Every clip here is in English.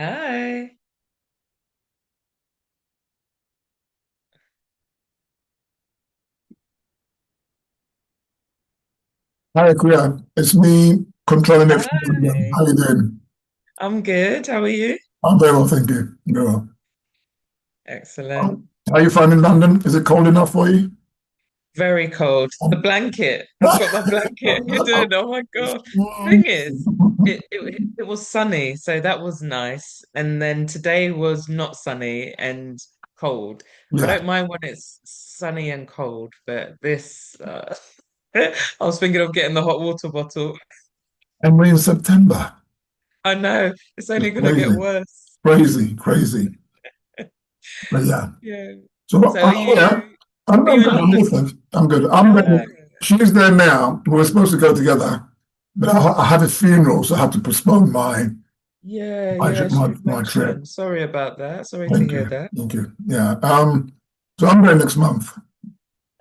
Hi. Hi, Kuya. It's me controlling it from London. Hi. How you doing? I'm good. How are you? I'm very well, thank you. Very well. Excellent. How are you finding London? Is it cold enough for you? Very cold. The Um, blanket. I've got my blanket hidden. Oh my God. Thing is, it was sunny, so that was nice. And then today was not sunny and cold. I yeah, don't mind when it's sunny and cold, but I was thinking of getting the hot water bottle. and we're in September. I know it's It's only gonna get crazy, worse. crazy, crazy. But yeah. Yeah. So So are yeah, you are I'm you in good. I'm London? good. Thanks. I'm good. I'm Ah, ready. She's there now. We were supposed to go together, but I had a funeral, so I had to postpone yeah, yeah, she my trip. mentioned. Sorry about that. Sorry to Thank hear you. that. Thank you. Yeah. So I'm there next month.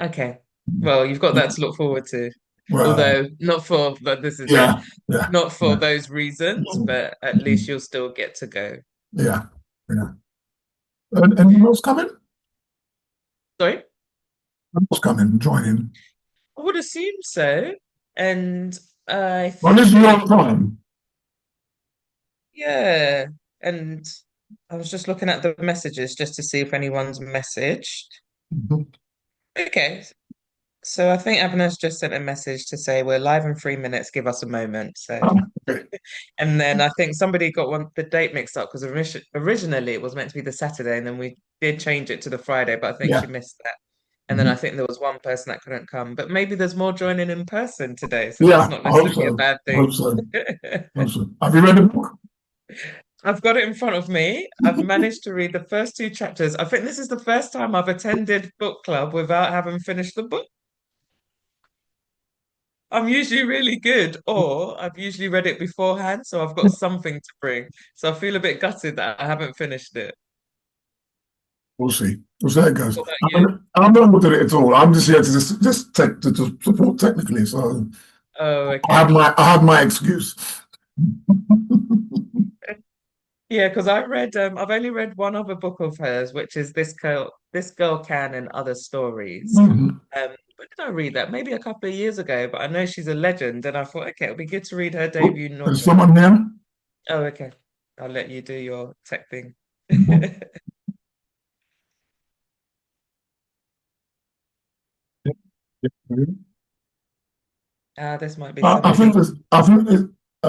Okay. Well, you've got that to look forward to. Well, Although not for, but this is it. yeah, yeah, Not for yeah. those reasons, but at least you'll still get to go. Yeah, yeah. And anyone else coming? Sorry? Anyone else coming, joining? I would assume so. And I Well, this is think, your time. yeah. And I was just looking at the messages just to see if anyone's messaged. Mhm. Okay. So I think Avina's just sent a message to say we're live in 3 minutes, give us a moment. So Okay. and then I think somebody got the date mixed up because originally it was meant to be the Saturday, and then we did change it to the Friday, but I think she Yeah. missed that. And then Mhm. I think there was one person that couldn't come, but maybe there's more joining in person today, so that's Yeah, not I hope necessarily a so. bad I thing. hope so. I hope so. Have you read the book? I've got it in front of me. I've managed to read the first two chapters. I think this is the first time I've attended book club without having finished the book. I'm usually really good, or I've usually read it beforehand, so I've got something to bring. So I feel a bit gutted that I haven't finished it. We'll see. We'll see how it goes. What about you? I'm not looking at it at all. I'm just here to to support technically. So Oh, okay. I have my excuse. Yeah, because I've only read one other book of hers, which is This Girl Can and Other Stories. Mhm. When did I read that? Maybe a couple of years ago, but I know she's a legend, and I thought, okay, it'll be good to read her debut There's novel. someone here. Oh, okay. I'll let you do your tech thing. This might be somebody. I think it's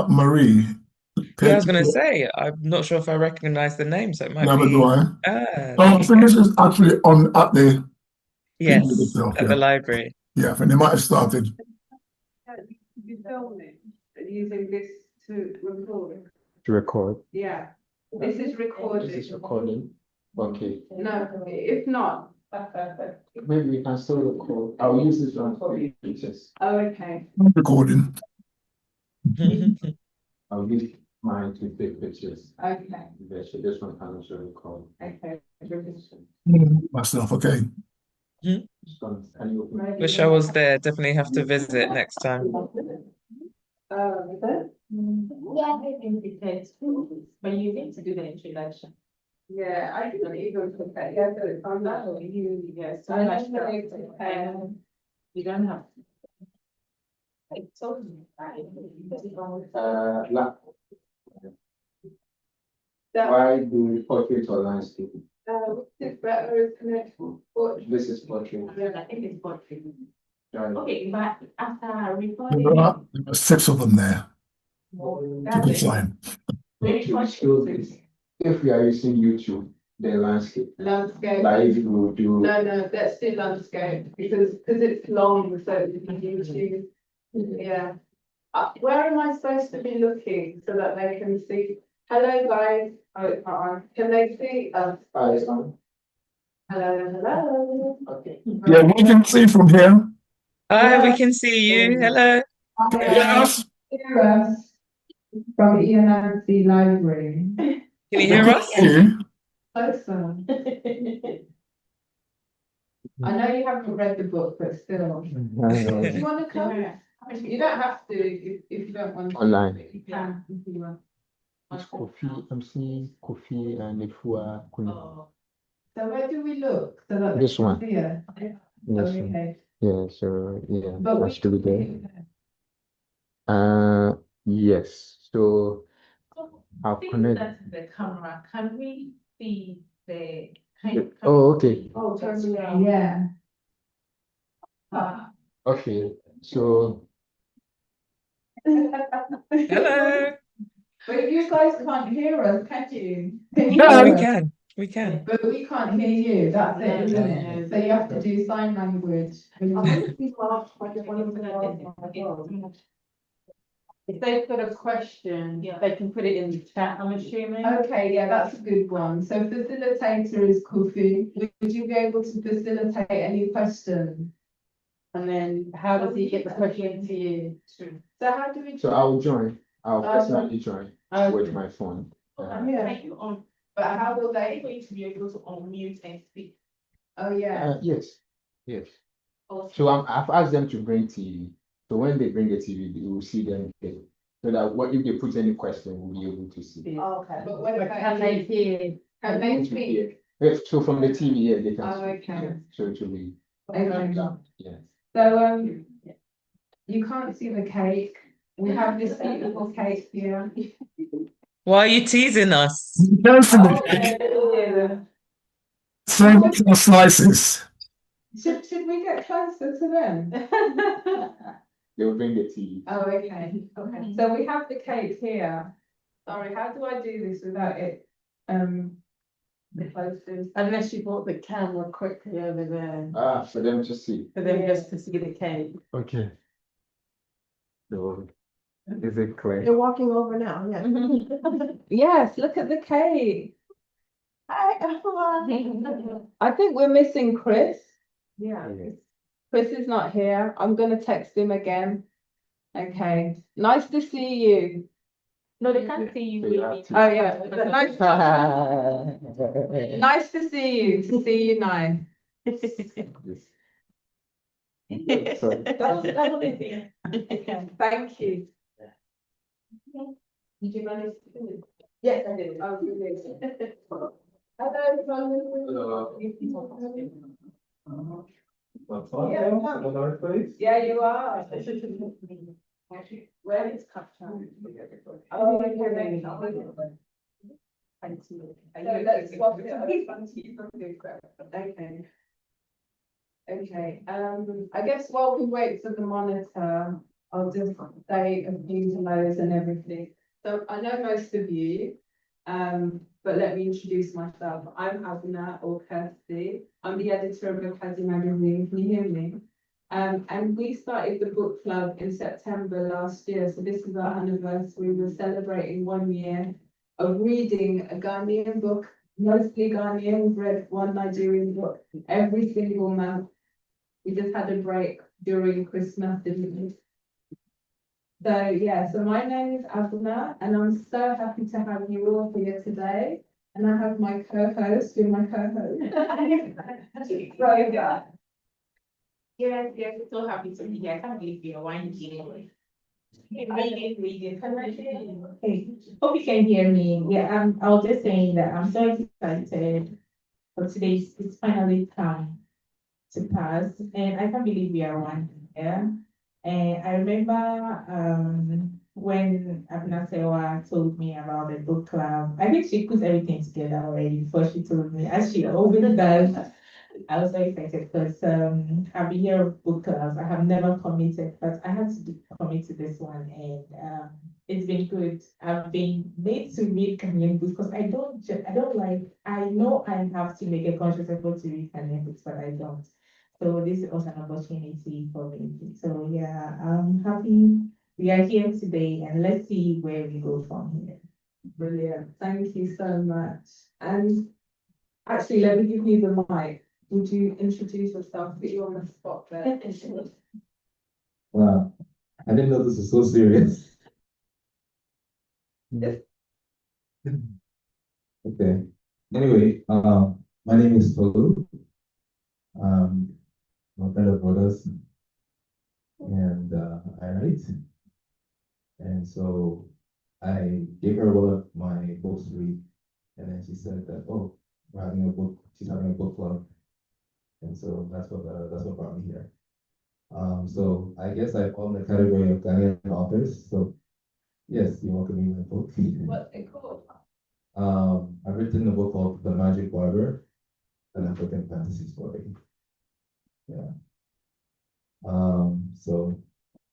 Marie. Yeah, I Okay. was gonna say, I'm not sure if I recognize the name, so it might Never do be. I. There Oh, I you think go. this is actually on at the thingy Yes, itself. at Yeah. the library. Yeah. I think they might have started. You filming using this to record. To record. Yeah, this is recording. This is recording. Okay. No, if not. Maybe we can still record. I'll use this one for pictures. Oh, okay. Recording. I'll use mine to take pictures. Okay. This one can also record. Okay. Myself. Okay. This one, can you open it? Wish I was there. Definitely have to visit next time. Is it? Yeah, I think it takes, but you need to do the introduction. Yeah, I didn't even put that. Yeah, but it's on that one. Yes. I know. You don't have. I told you. La- That, Why do portrait or landscape? it's better, isn't it? This is portrait. Yeah, I think it's what. Right. Okay, but after There were six of them there to that's it. consign. YouTube shows this. If we are using YouTube, the landscape. Landscape. Like if you do. No, let's do landscape because it's long, so you can choose. Yeah. Where am I supposed to be looking so that they can see? Hello, guys. Oh, it's not on. Can they see us? It's on. Hello, hello. Okay. Yeah, we can see from here. Hi, we Yeah. can see you. Hello. Yes. Hear us from E-Ananse Library. Can you We hear can us? see you. Awesome. I know you haven't read the book, but still. Do you want to come? You don't have to if you don't want to. Online. You can if you want. It's Kofi. I'm seeing Kofi and Efua Kuni. So where do we look? So that This one. here. This one. Okay. Yeah, so yeah, But that we should be there. can Yes. So I'll see connect. that the camera. Can we see the Oh, okay. Oh, turn me on. Yeah. Okay. So Hello. But you guys can't hear us, can you? Yeah, we No, can. We can. But we can't hear you. That's it, isn't it? So you have to do sign language. If they've got a question, they can put it in the chat, I'm assuming. Okay, yeah, that's a good one. So facilitator is Kofi. Would you be able to facilitate any questions? And then how does he get the question to you? So how do we? so I'll join. I'll personally join with my phone. Yeah. But how will they going to be able to unmute and speak? Oh, yeah. Yes. Yes. So I've asked them to bring TV. So when they bring the TV, we will see them there. So that what if they put any question, we'll be able to see. Okay. But when can they hear? Can they speak? So from the TV, yeah, they can. Oh, okay. So it will be. Okay. Yeah. So, you can't see the cake. We have this beautiful cake here. Why are you teasing us? goes to Oh, the same little slices. should we get closer to them? They will bring the TV. Oh, okay, okay. So we have the cake here. Sorry, how do I do this without it, the closest? Unless you brought the camera quickly over there, For them to see. for them just to see the cake. Okay. So is it clear? You're walking over now, yeah. Yes, look at the cake. Hi, everyone. I think we're missing Chris. Yeah. Yeah. Chris is not here. I'm gonna text him again. Okay, nice to see you. No, they can't see you. So you have to- Oh, yeah, nice to see you, to see you now. Yes. Sorry. Thank you. Did you manage to do it? Yes, I did. Oh, you did. Yeah, you are. Where is Captain? Oh, okay. Thank you. So let's swap it. Okay. Okay, I guess while we wait for the monitor, I'll just say a few hellos and everything. So I know most of you, but let me introduce myself. I'm Abna or Kirsty. I'm the editor of Okazi magazine. Can you hear me? And we started the book club in September last year. So this is our anniversary. We're celebrating 1 year of reading a Ghanaian book, mostly Ghanaian. We've read one Nigerian book every single month. We just had a break during Christmas, didn't we? So yeah, so my name is Abuna and I'm so happy to have you all here today. And I have my co-host, you're my co-host. Roga. Yes, yes, so happy to be here. I can't believe you're one year. Reading. Okay, hope you can hear me. Yeah, I was just saying that I'm so excited for today. It's finally come to pass, and I can't believe we are one year. And I remember when Abnasewa told me about the book club. I think she put everything together already before she told me, as she always does. I was so excited because I've been here of book clubs. I have never committed, but I had to commit to this one, and it's been good. I've been made to read Ghanaian books because I don't like. I know I have to make a conscious effort to read Ghanaian books, but I don't. So this is also an opportunity for me. So yeah, I'm happy we are here today, and let's see where we go from here. Brilliant, thank you so much. And actually, let me give you the mic. Would you introduce yourself? Put you on the spot there. Wow, I didn't know this was so serious. Okay. Anyway, my name is Tolu. My fellow brothers, and I write. And so I gave her one of my books to read, and then she said that, oh, we're having a book, she's having a book club. And so that's what brought me here. So I guess I fall in the category of Ghanaian authors. So yes, you're welcome to read my book. What's it called? I've written a book called The Magic Barber, an African fantasy story. Yeah. So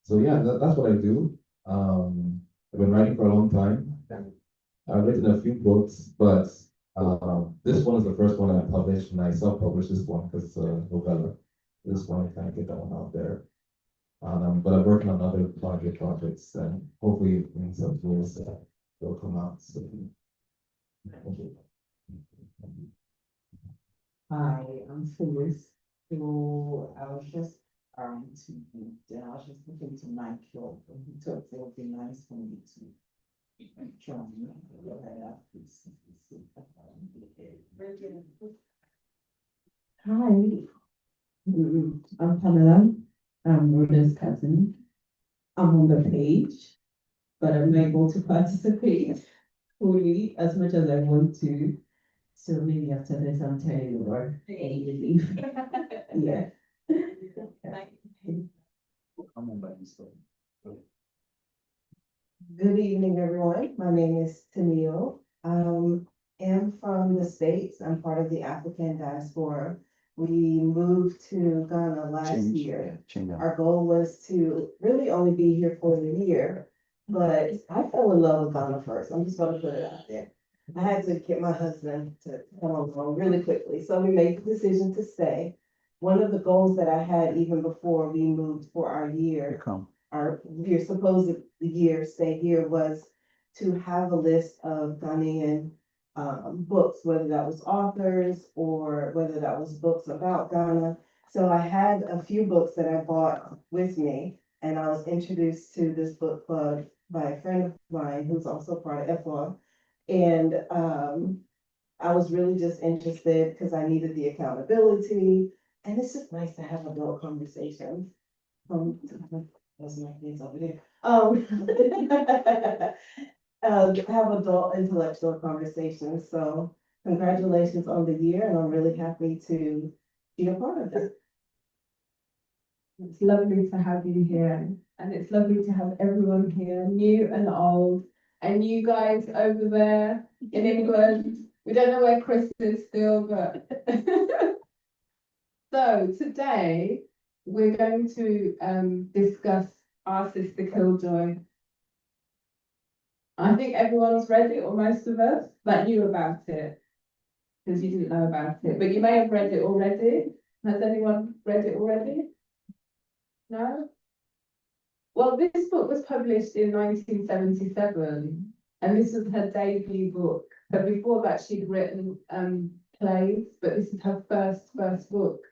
yeah, that's what I do. I've been writing for a long time. I've written a few books, but this one is the first one I published, and I self-published this one because it's a novella. This one I kind of get that one out there. But I'm working on other projects, and hopefully in some years they'll come out. So, thank you. Hi, I'm Phyllis. So I was just I was just looking to Mike Hill, and he thought it would be nice for me to join. Hi, I'm Pamela. I'm Rhoda's cousin. I'm on the page, but I'm not able to participate fully as much as I want to. So maybe after this, I'll tell you more. And you leave. Yeah. Good evening, everyone. My name is Tamil. Am from the States. I'm part of the African diaspora. We moved to Ghana last year. Our goal was to really only be here for a year, but I fell in love with Ghana first. I'm just gonna put it out there. I had to get my husband to come along really quickly, so we made the decision to stay. One of the goals that I had even before we moved for our year, supposed year stay here, was to have a list of Ghanaian books, whether that was authors or whether that was books about Ghana. So I had a few books that I bought with me, and I was introduced to this book club by a friend of mine who's also part of FOA. And I was really just interested because I needed the accountability. And it's just nice to have adult conversations. That's my kids over there. Have adult intellectual conversations. So congratulations on the year, and I'm really happy to be a part of it. It's lovely to have you here, and it's lovely to have everyone here, new and old, and you guys over there in England. We don't know where Chris is still, but so today we're going to discuss our Sister Killjoy. I think everyone's read it, or most of us, but knew about it because you didn't know about it, but you may have read it already. Has anyone read it already? No? Well, this book was published in 1977, and this was her debut book. But before that, she'd written plays, but this is her first book.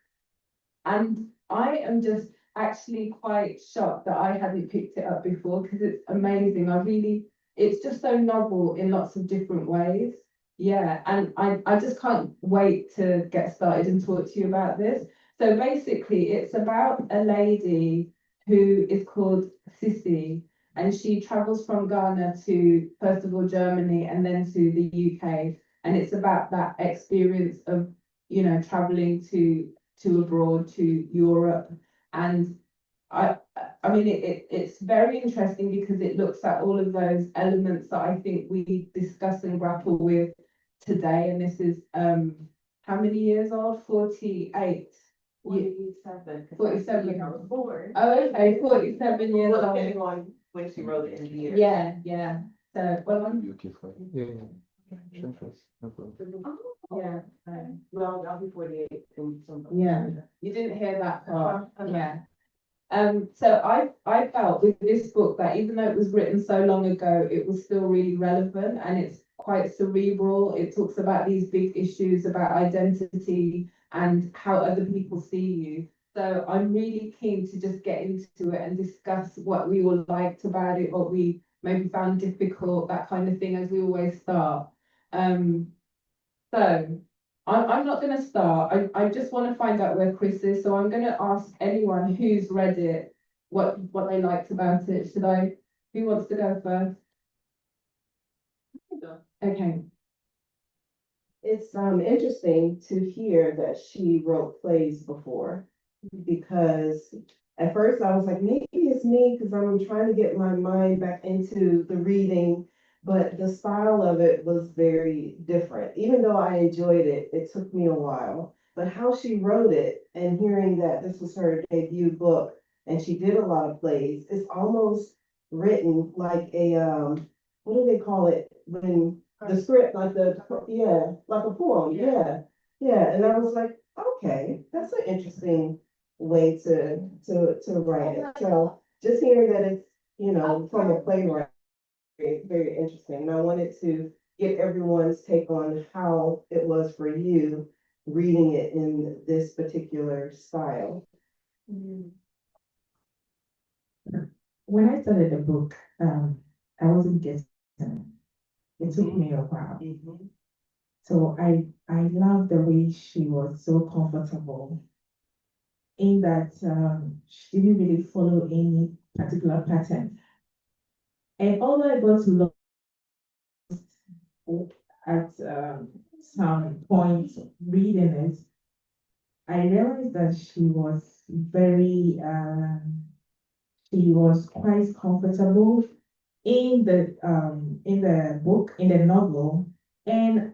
And I am just actually quite shocked that I hadn't picked it up before, because it's amazing. It's just so novel in lots of different ways. Yeah, and I just can't wait to get started and talk to you about this. So basically, it's about a lady who is called Sissy, and she travels from Ghana to, first of all, Germany and then to the UK. And it's about that experience of, traveling to abroad, to Europe. And I mean, it's very interesting because it looks at all of those elements that I think we discuss and grapple with today. And this is how many years old? 48. 47. 47. I was born. Oh, okay, 47 years Well, old. depending on when she wrote it in the year. Yeah. So, well, Be okay for you. Yeah. Sure, first. No problem. yeah. Well, I'll be 48 in some. Yeah. You didn't hear that part. Yeah. So I felt with this book that even though it was written so long ago, it was still really relevant, and it's quite cerebral. It talks about these big issues about identity and how other people see you. So I'm really keen to just get into it and discuss what we all liked about it, what we maybe found difficult, that kind of thing, as we always start. So I'm not going to start. I just want to find out where Chris is. So I'm going to ask anyone who's read it what they liked about it. Who wants to go first? Okay. It's interesting to hear that she wrote plays before, because at first I was like, maybe it's me because I'm trying to get my mind back into the reading, but the style of it was very different. Even though I enjoyed it, it took me a while. But how she wrote it and hearing that this was her debut book and she did a lot of plays, it's almost written like a what do they call it when the script, like yeah, like a poem, yeah. Yeah, and I was like, okay, that's an interesting way to write it. So just hearing that it's, from a playwright, very, very interesting. And I wanted to get everyone's take on how it was for you reading it in this particular style. When I started the book, I wasn't getting it. It took me a while. So I love the way she was so comfortable in that she didn't really follow any particular pattern. And although I got to look at some points reading it, I realized that she was quite comfortable in the book, in the novel, and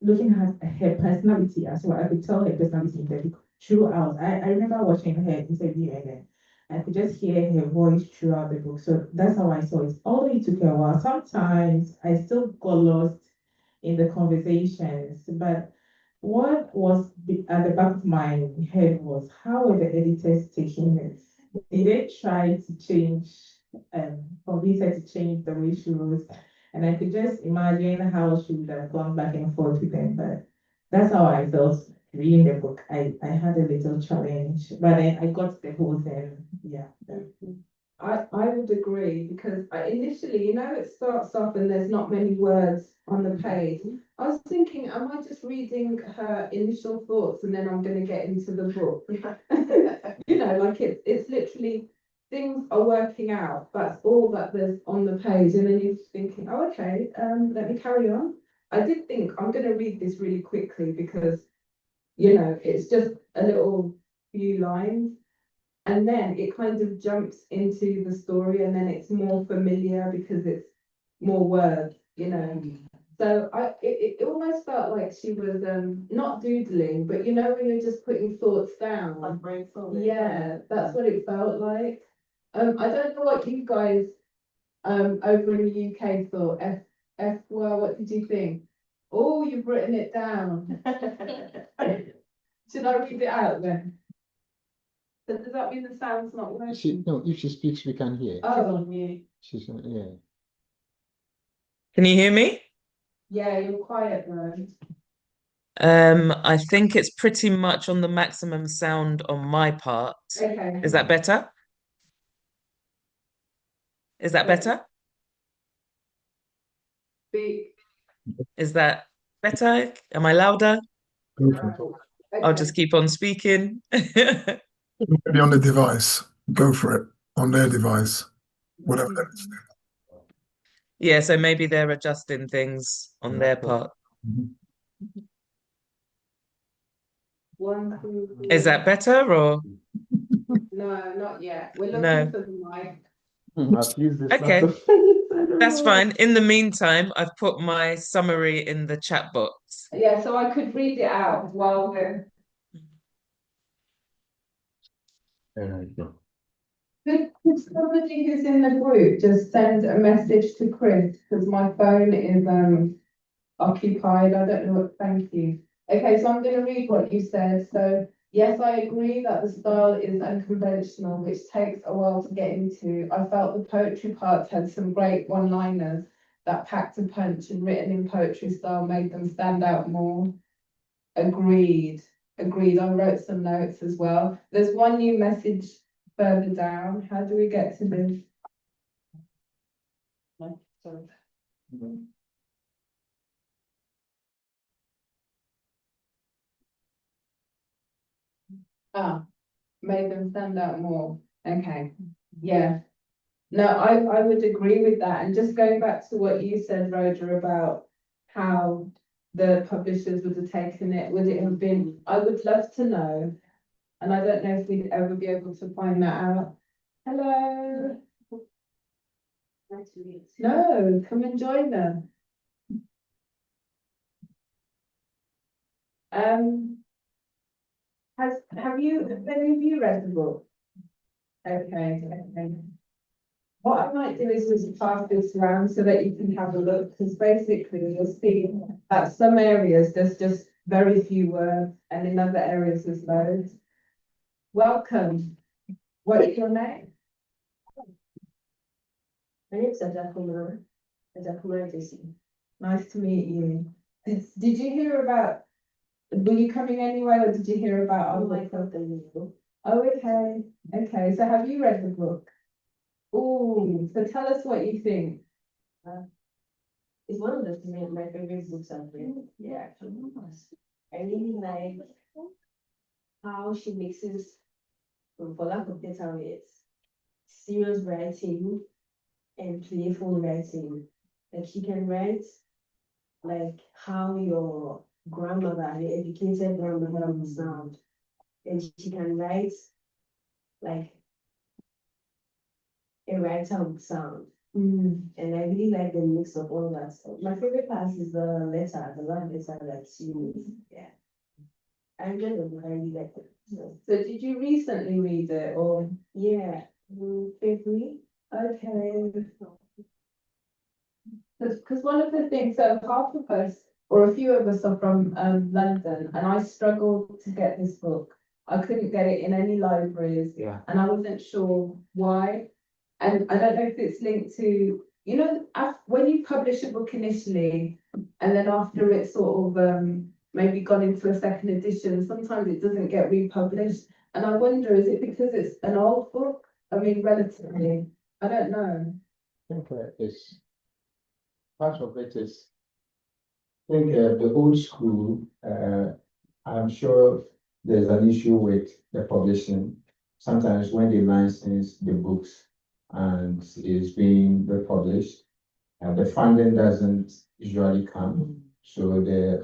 looking at her personality as well. I could tell her personality in the book throughout. I remember watching her interview and then I could just hear her voice throughout the book. So that's how I saw it. Although it took a while, sometimes I still got lost in the conversations. But what was at the back of my head was how were the editors taking it? Did they try to change, convince her to change the way she wrote? And I could just imagine how she would have gone back and forth with them. But that's how I felt reading the book. I had a little challenge, but then I got the whole thing. Yeah. I would agree because initially, it starts off and there's not many words on the page. I was thinking, am I just reading her initial thoughts and then I'm going to get into the book? Like it's literally things are working out. That's all that there's on the page, and then you're just thinking, oh, okay, let me carry on. I did think I'm going to read this really quickly because it's just a little few lines. And then it kind of jumps into the story and then it's more familiar because it's more words. So it almost felt like she was not doodling, but when you're just putting thoughts down. Like brainstorming. Yeah, that's what it felt like. I don't know what you guys over in the UK thought. Well, what did you think? Oh, you've written it down. Should I read it out then? So does that mean the sound's not working? No, if she speaks, we can hear. Oh, she's on mute. She's yeah. Can you hear me? Yeah, you're quiet, though. I think it's pretty much on the maximum sound on my part. Okay. Is that better? Is that better? Speak. Is that better? Am I louder? Go for it. I'll just keep on speaking. Maybe on the device. Go for it. On their device. Whatever that is. Yeah, so maybe they're adjusting things on their part. One, two, three. Is that better or No, not yet. We're looking no? for the mic. I've used this Okay, laptop. that's fine. In the meantime, I've put my summary in the chat box. Yeah, so I could read it out while we're. Could somebody who's in the group just send a message to Chris because my phone is occupied. I don't know what. Thank you. Okay, so I'm going to read what you said. So yes, I agree that the style is unconventional, which takes a while to get into. I felt the poetry parts had some great one-liners that packed a punch and written in poetry style made them stand out more. Agreed. Agreed. I wrote some notes as well. There's one new message further down. How do we get to this? No, sorry. Ah, made them stand out more. Okay. Yeah. No, I would agree with that. And just going back to what you said, Roger, about how the publishers would have taken it. Would it have been, I would love to know. And I don't know if we'd ever be able to find that out. Hello. Nice to meet you. No, come and join them. Have any of you read the book? Okay, okay. What I might do is just pass this around so that you can have a look, because basically you'll see that some areas there's just very few words, and in other areas there's loads. Welcome. What is your name? My name is Ajakumar. Nice to meet you. Did you hear about, were you coming anyway, or did you hear about our book? Oh, okay. Okay, so have you read the book? Oh, so tell us what you think. It's one of my favorite books I've read. Yeah, I really like how she mixes, for lack of better words, serious writing and playful writing. Like she can write like how your grandmother, your educated grandmother would sound. And she can write like a writer would sound. And I really like the mix of all that stuff. My favorite part is the letter, the love letter that she made. Yeah. I enjoyed it, I really liked it. So did you recently read it, or? Yeah, February. Okay. Because one of the things, so half of us, or a few of us, are from London, and I struggled to get this book. I couldn't get it in any libraries, and I wasn't sure why. And I don't know if it's linked to, you know, when you publish a book initially, and then after it's sort of maybe gone into a second edition, sometimes it doesn't get republished. And I wonder, is it because it's an old book? I mean, relatively, I don't know. I think it's part of it is, I think the old school, I'm sure there's an issue with the publishing. Sometimes when they license the books and it's being republished, the funding doesn't usually come. So they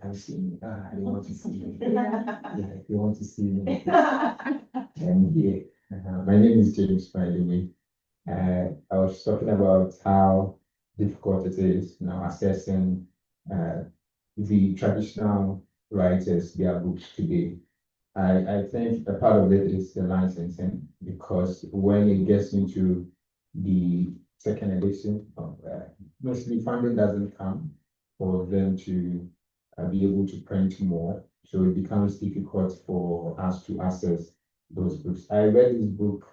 can see me. They want to see me. Yeah, they want to see me. And yeah, my name is James, by the way. I was talking about how difficult it is now assessing the traditional writers, their books today. I think a part of it is the licensing, because when it gets into the second edition, mostly funding doesn't come for them to be able to print more. So it becomes difficult for us to access those books. I read this book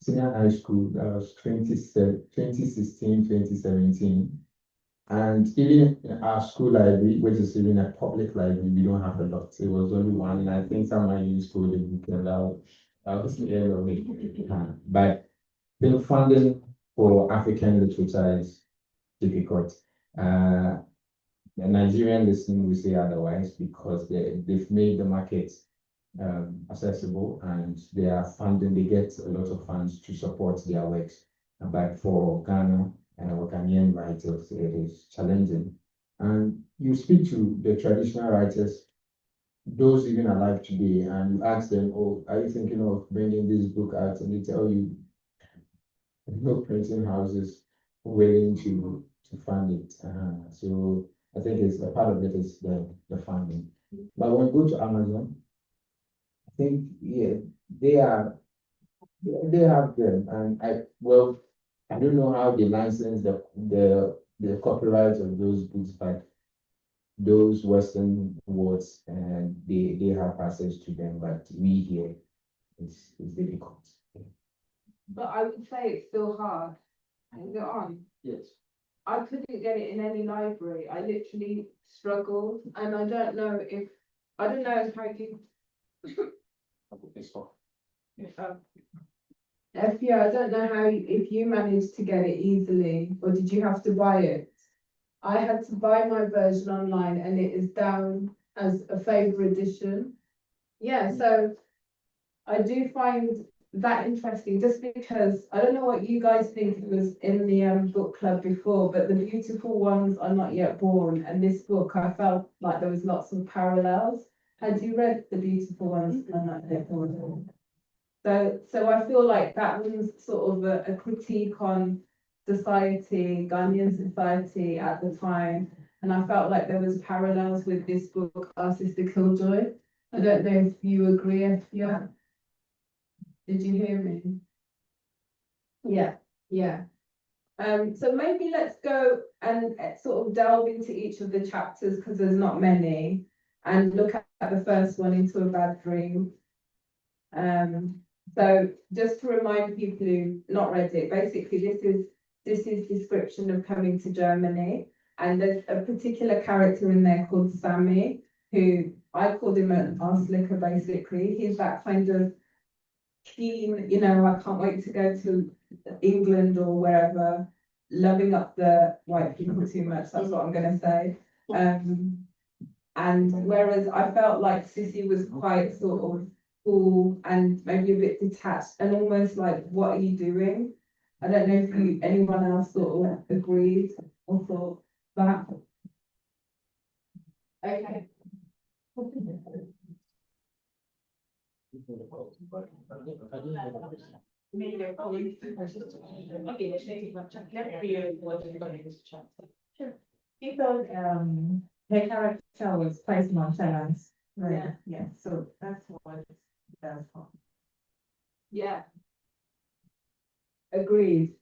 senior high school, that was 2016, 2017. And even in our school library, which is even a public library, we don't have a lot. It was only one, and I think someone used to the book, and that was the end of it. But the funding for African literature is difficult. The Nigerian listening will say otherwise, because they've made the market accessible, and they are funding, they get a lot of funds to support their works. But for Ghana or Ghanaian writers, it is challenging. And you speak to the traditional writers, those even alive today, and you ask them, oh, are you thinking of bringing this book out? And they tell you, no printing houses willing to fund it. So I think it's a part of it is the funding. But when you go to Amazon, I think they have them, and I don't know how they license the copyright of those books, but those Western words, and they have access to them, but we here it's difficult. But I would say it's still hard. Is it on? Yes. I couldn't get it in any library. I literally struggled, and I don't know how you. Yeah, I don't know if you managed to get it easily, or did you have to buy it? I had to buy my version online, and it is down as a favourite edition. Yeah, so I do find that interesting just because I don't know what you guys think it was in the book club before, but the beautiful ones are not yet born. And this book, I felt like there was lots of parallels. Had you read the beautiful ones are not yet born? So I feel like that was sort of a critique on society, Ghanaian society at the time. And I felt like there was parallels with this book, Our Sister Killjoy. I don't know if you agree, yeah. Did you hear me? Yeah, yeah. So maybe let's go and sort of delve into each of the chapters because there's not many, and look at the first one, Into a Bad Dream. So just to remind people who not read it, basically this is description of coming to Germany, and there's a particular character in there called Sammy, who I called him an arse licker basically. He's that kind of keen, you know, I can't wait to go to England or wherever, loving up the white people too much, that's what I'm gonna say. And whereas I felt like Sissy was quite sort of cool and maybe a bit detached and almost like, what are you doing? I don't know if anyone else sort of agreed or thought that. Okay. Sure. You thought her character was placed nonchalant. Right. Yeah. Yeah. So that's what that's for. Yeah. Agreed.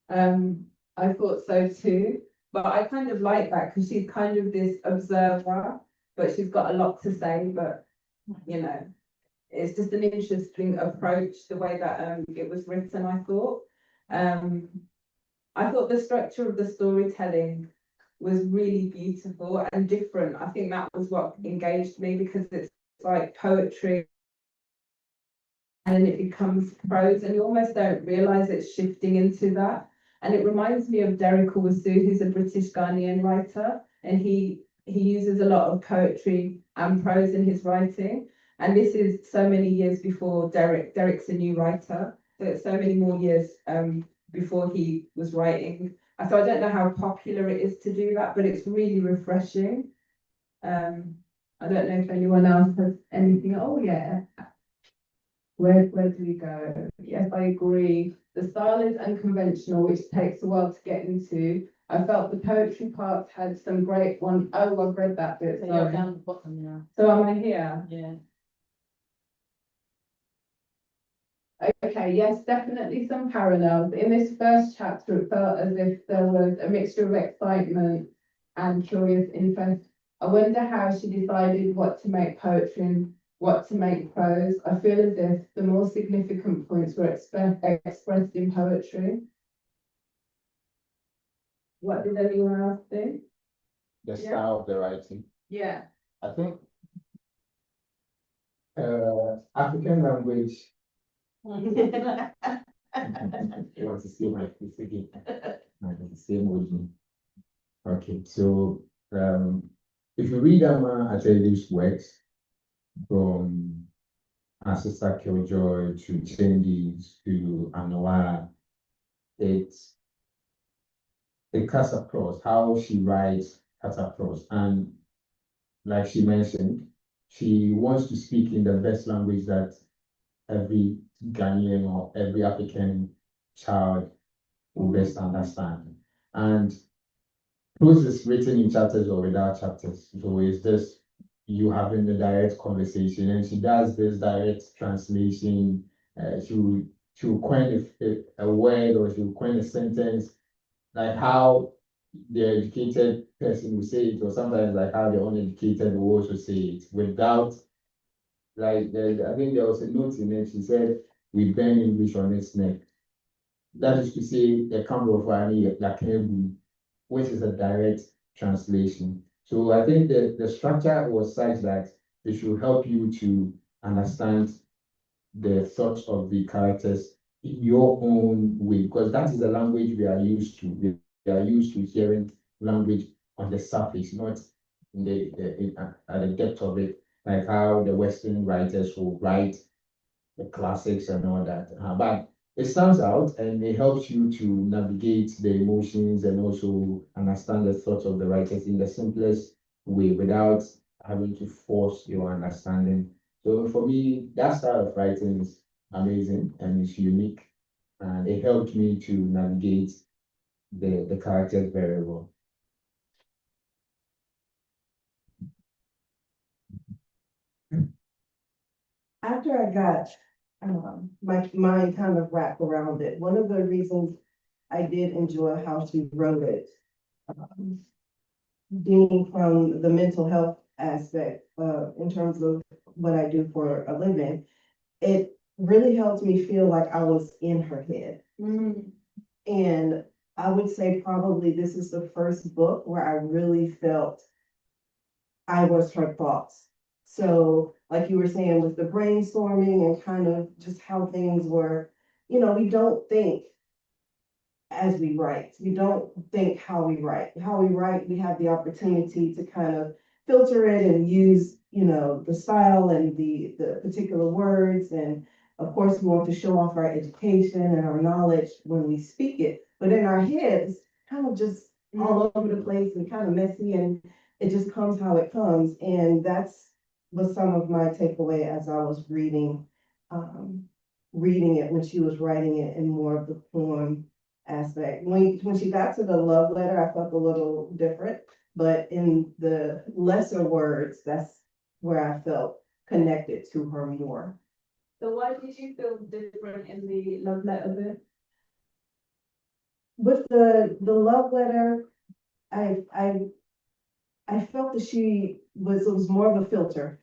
I thought so too, but I kind of like that because she's kind of this observer, but she's got a lot to say, but you know, it's just an interesting approach, the way that it was written, I thought. I thought the structure of the storytelling was really beautiful and different. I think that was what engaged me because it's like poetry and then it becomes prose and you almost don't realize it's shifting into that. And it reminds me of Derek Owusu, who's a British Ghanaian writer, and he uses a lot of poetry and prose in his writing. And this is so many years before Derek. Derek's a new writer, so it's so many more years before he was writing. So I don't know how popular it is to do that, but it's really refreshing. I don't know if anyone else has anything. Oh yeah. Where do we go? Yes, I agree. The style is unconventional, which takes a while to get into. I felt the poetry part had some great one. Oh, I've read that bit. So Sorry. you're down the bottom now. So am I here? Yeah. Okay, yes, definitely some parallels. In this first chapter, it felt as if there was a mixture of excitement and curious interest. I wonder how she decided what to make poetry and what to make prose. I feel as if the more significant points were expressed in poetry. What did anyone else think? The style of the writing. Yeah. I think African language. You want to see my face again? The same with me. Okay, so if you read Ateli's works from Sister Killjoy to Changes to Anoa, it cuts across how she writes, cuts across, and like she mentioned, she wants to speak in the best language that every Ghanaian or every African child will best understand. And prose is written in chapters or without chapters. So it's just you having the direct conversation, and she does this direct translation. She'll coin a word or she'll coin a sentence, like how the educated person will say it, or sometimes like how the uneducated will also say it without, like, I think there was a note in it, she said, we burn English on its neck. That is to say, the camera of any, which is a direct translation. So I think the structure was such that it should help you to understand the thoughts of the characters in your own way, because that is the language we are used to. We are used to hearing language on the surface, not in at the depth of it, like how the Western writers will write the classics and all that. But it stands out and it helps you to navigate the emotions and also understand the thoughts of the writers in the simplest way without having to force your understanding. So for me, that style of writing is amazing and it's unique, and it helped me to navigate the characters very well. After I got my mind kind of wrapped around it, one of the reasons I did enjoy how she wrote it, um, being from the mental health aspect, in terms of what I do for a living, it really helped me feel like I was in her head. And I would say probably this is the first book where I really felt I was her thoughts. So, like you were saying, with the brainstorming and kind of just how things were, we don't think as we write. We don't think how we write. How we write, we have the opportunity to kind of filter it and use, the style and the particular words. And of course, we want to show off our education and our knowledge when we speak it. But in our heads, kind of just all over the place and kind of messy, and it just comes how it comes. And that's was some of my takeaway as I was um, reading it when she was writing it in more of the poem aspect. When she got to the love letter, I felt a little different, but in the lesser words, that's where I felt connected to her more. So why did you feel different in the love letter bit? With the love letter, I felt that it was more of a filter.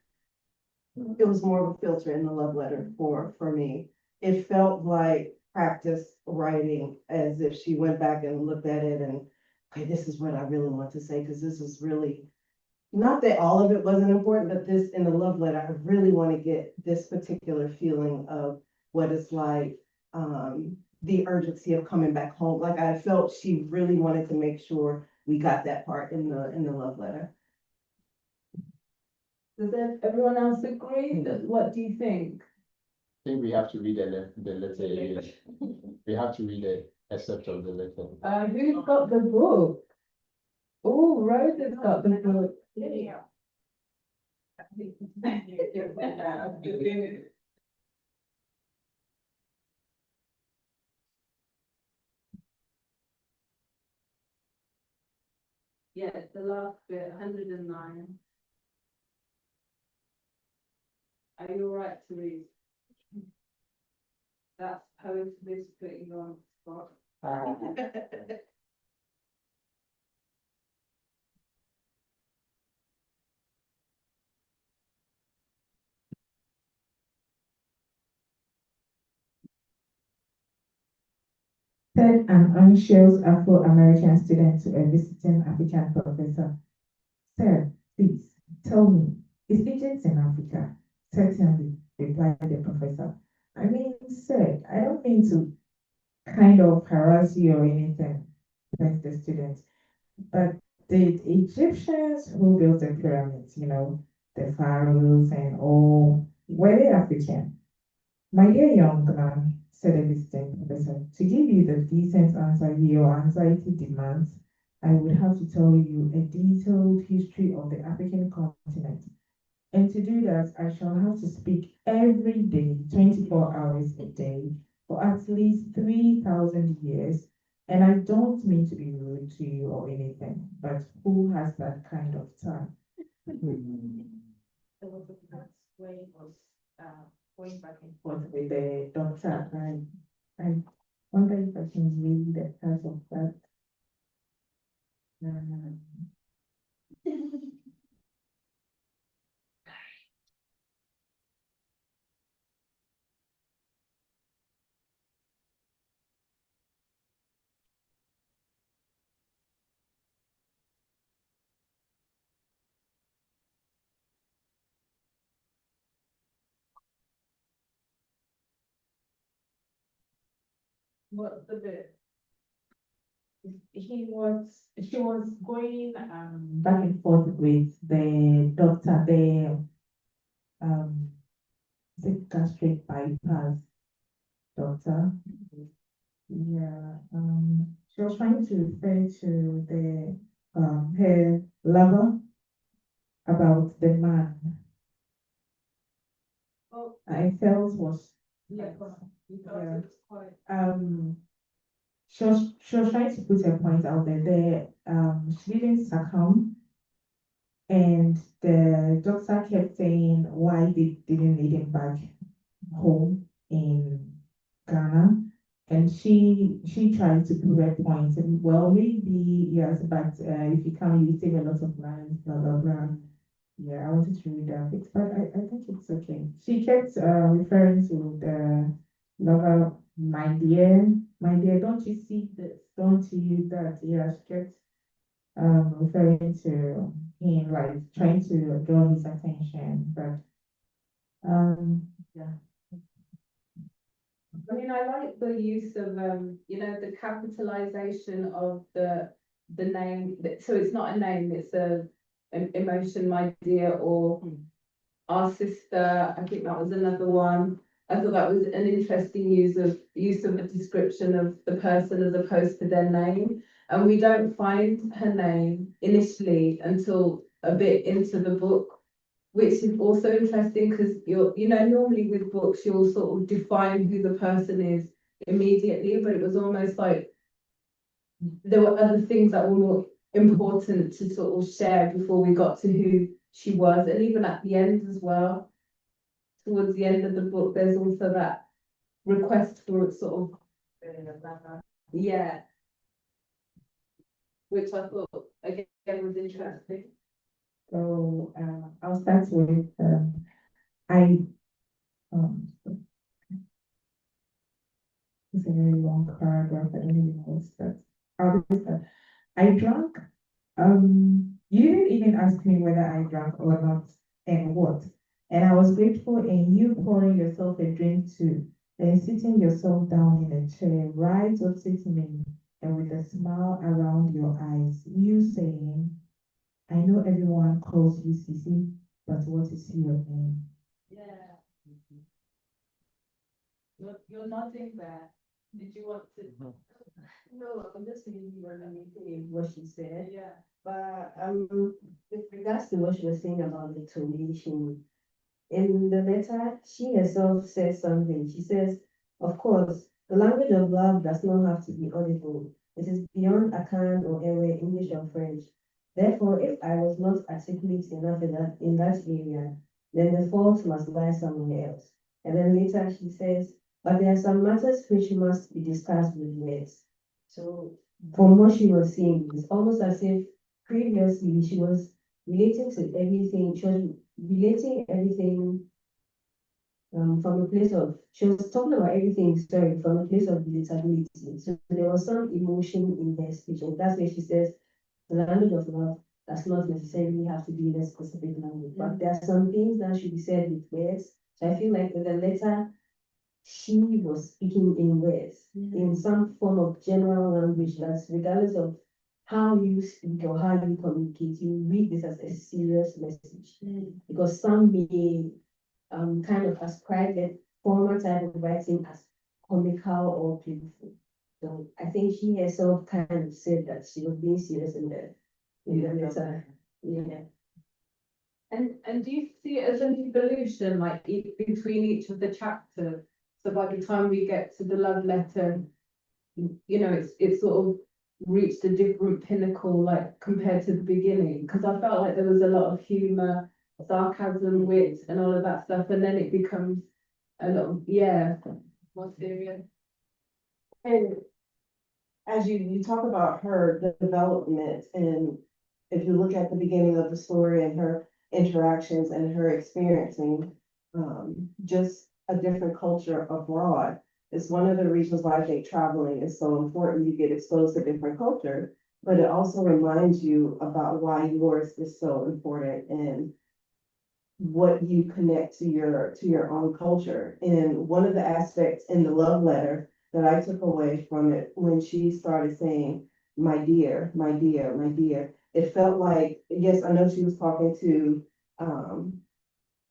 It was more of a filter in the love letter for me. It felt like practice writing, as if she went back and looked at it and, okay, this is what I really want to say, because this is really, not that all of it wasn't important, but this in the love letter, I really want to get this particular feeling of what it's like, the urgency of coming back home. Like I felt she really wanted to make sure we got that part in the love letter. Does everyone else agree? What do you think? I think we have to read the letter. We have to read the excerpt of the letter. Who's got the book? Oh, Rose has got the book. Yeah. Yeah, the last bit, 109. Are you all right to read? That's poetry putting you on the spot. Said an anxious Afro-American student to a visiting African professor. Sir, please tell me, is Egypt in Africa? Certainly, replied the professor. I mean, sir, I don't mean to kind of harass you or anything, said the student. But the Egyptians who built the pyramids, the pharaohs and all, were they African? My dear young man, said the visiting professor, to give you the decent answer your anxiety demands, I would have to tell you a detailed history of the African continent. And to do that, I shall have to speak every day, 24 hours a day, for at least 3,000 years. And I don't mean to be rude to you or anything, but who has that kind of time? There was a class where it was going back and forth with the doctor, and I wonder if I can read the part of that. What's the bit? She was going back and forth with the doctor, the um is it gastric bypass doctor. Yeah, she was trying to refer to the her lover about the man. Oh, I felt was yeah. You felt it was quite. She was trying to put her point out there. She didn't succumb, and the doctor kept saying why they didn't need him back home in Ghana. And she tried to prove her point. And, well, maybe yes, but if you come, you save a lot of money, blah blah blah. Yeah, I wanted to read that bit, but I think it's okay. She kept referring to the lover, my dear, don't you see this? Don't you that? Yeah, she kept referring to him, like trying to draw his attention, but yeah. I mean, I like the use of, the capitalization of the name. So it's not a name, it's an emotion, my dear, or our sister. I think that was another one. I thought that was an interesting use of a description of the person as opposed to their name. And we don't find her name initially until a bit into the book, which is also interesting because normally with books you'll sort of define who the person is immediately, but it was almost like there were other things that were more important to sort of share before we got to who she was. And even at the end as well, towards the end of the book, there's also that request for sort of, yeah, which I thought again was interesting. So I'll start with I it's a very long paragraph. I don't even know what's that. I'll just start. I drank. You didn't even ask me whether I drank or not and what. And I was grateful in you pouring yourself a drink too, then sitting yourself down in a chair right opposite me, and with a smile around your eyes, you saying, I know everyone calls you Sissy, but what is your name? Yeah. You're nodding there. Did you want to? No, I'm just saying you were repeating what she said. Yeah. But with regards to what she was saying about the tonation, in the letter, she herself says something. She says, of course, the language of love does not have to be audible. It is beyond Akan or Ewe, English or French. Therefore, if I was not articulate enough in that area, then the fault must lie somewhere else. And then later she says, but there are some matters which must be discussed with words. So from what she was saying, it's almost as if previously she was relating to everything, she was relating everything from a place of, she was talking about everything, sorry, from a place of relatability. So there was some emotion in her speech, and that's where she says the language of love does not necessarily have to be in a specific language, but there are some things that should be said with words. So I feel like with the letter, she was speaking in words, in some form of general language that's regardless of how you speak or how you communicate, you read this as a serious message. Because some may kind of ascribe the former type of writing as comical or playful. So I think she herself kind of said that she was being serious in the letter. Yeah. And do you see it as an evolution, like between each of the chapters? So by the time we get to the love letter, it's sort of reached a different pinnacle, like compared to the beginning. Because I felt like there was a lot of humor, sarcasm, wit, and all of that stuff, and then it becomes a lot of more serious. And as you talk about the development, and if you look at the beginning of the story and her interactions and her experiencing just a different culture abroad, it's one of the reasons why I think traveling is so important. You get exposed to different culture, but it also reminds you about why yours is so important and what you connect to your own culture. And one of the aspects in the love letter that I took away from it when she started saying, my dear, my dear, my dear, it felt like, yes, I know she was talking to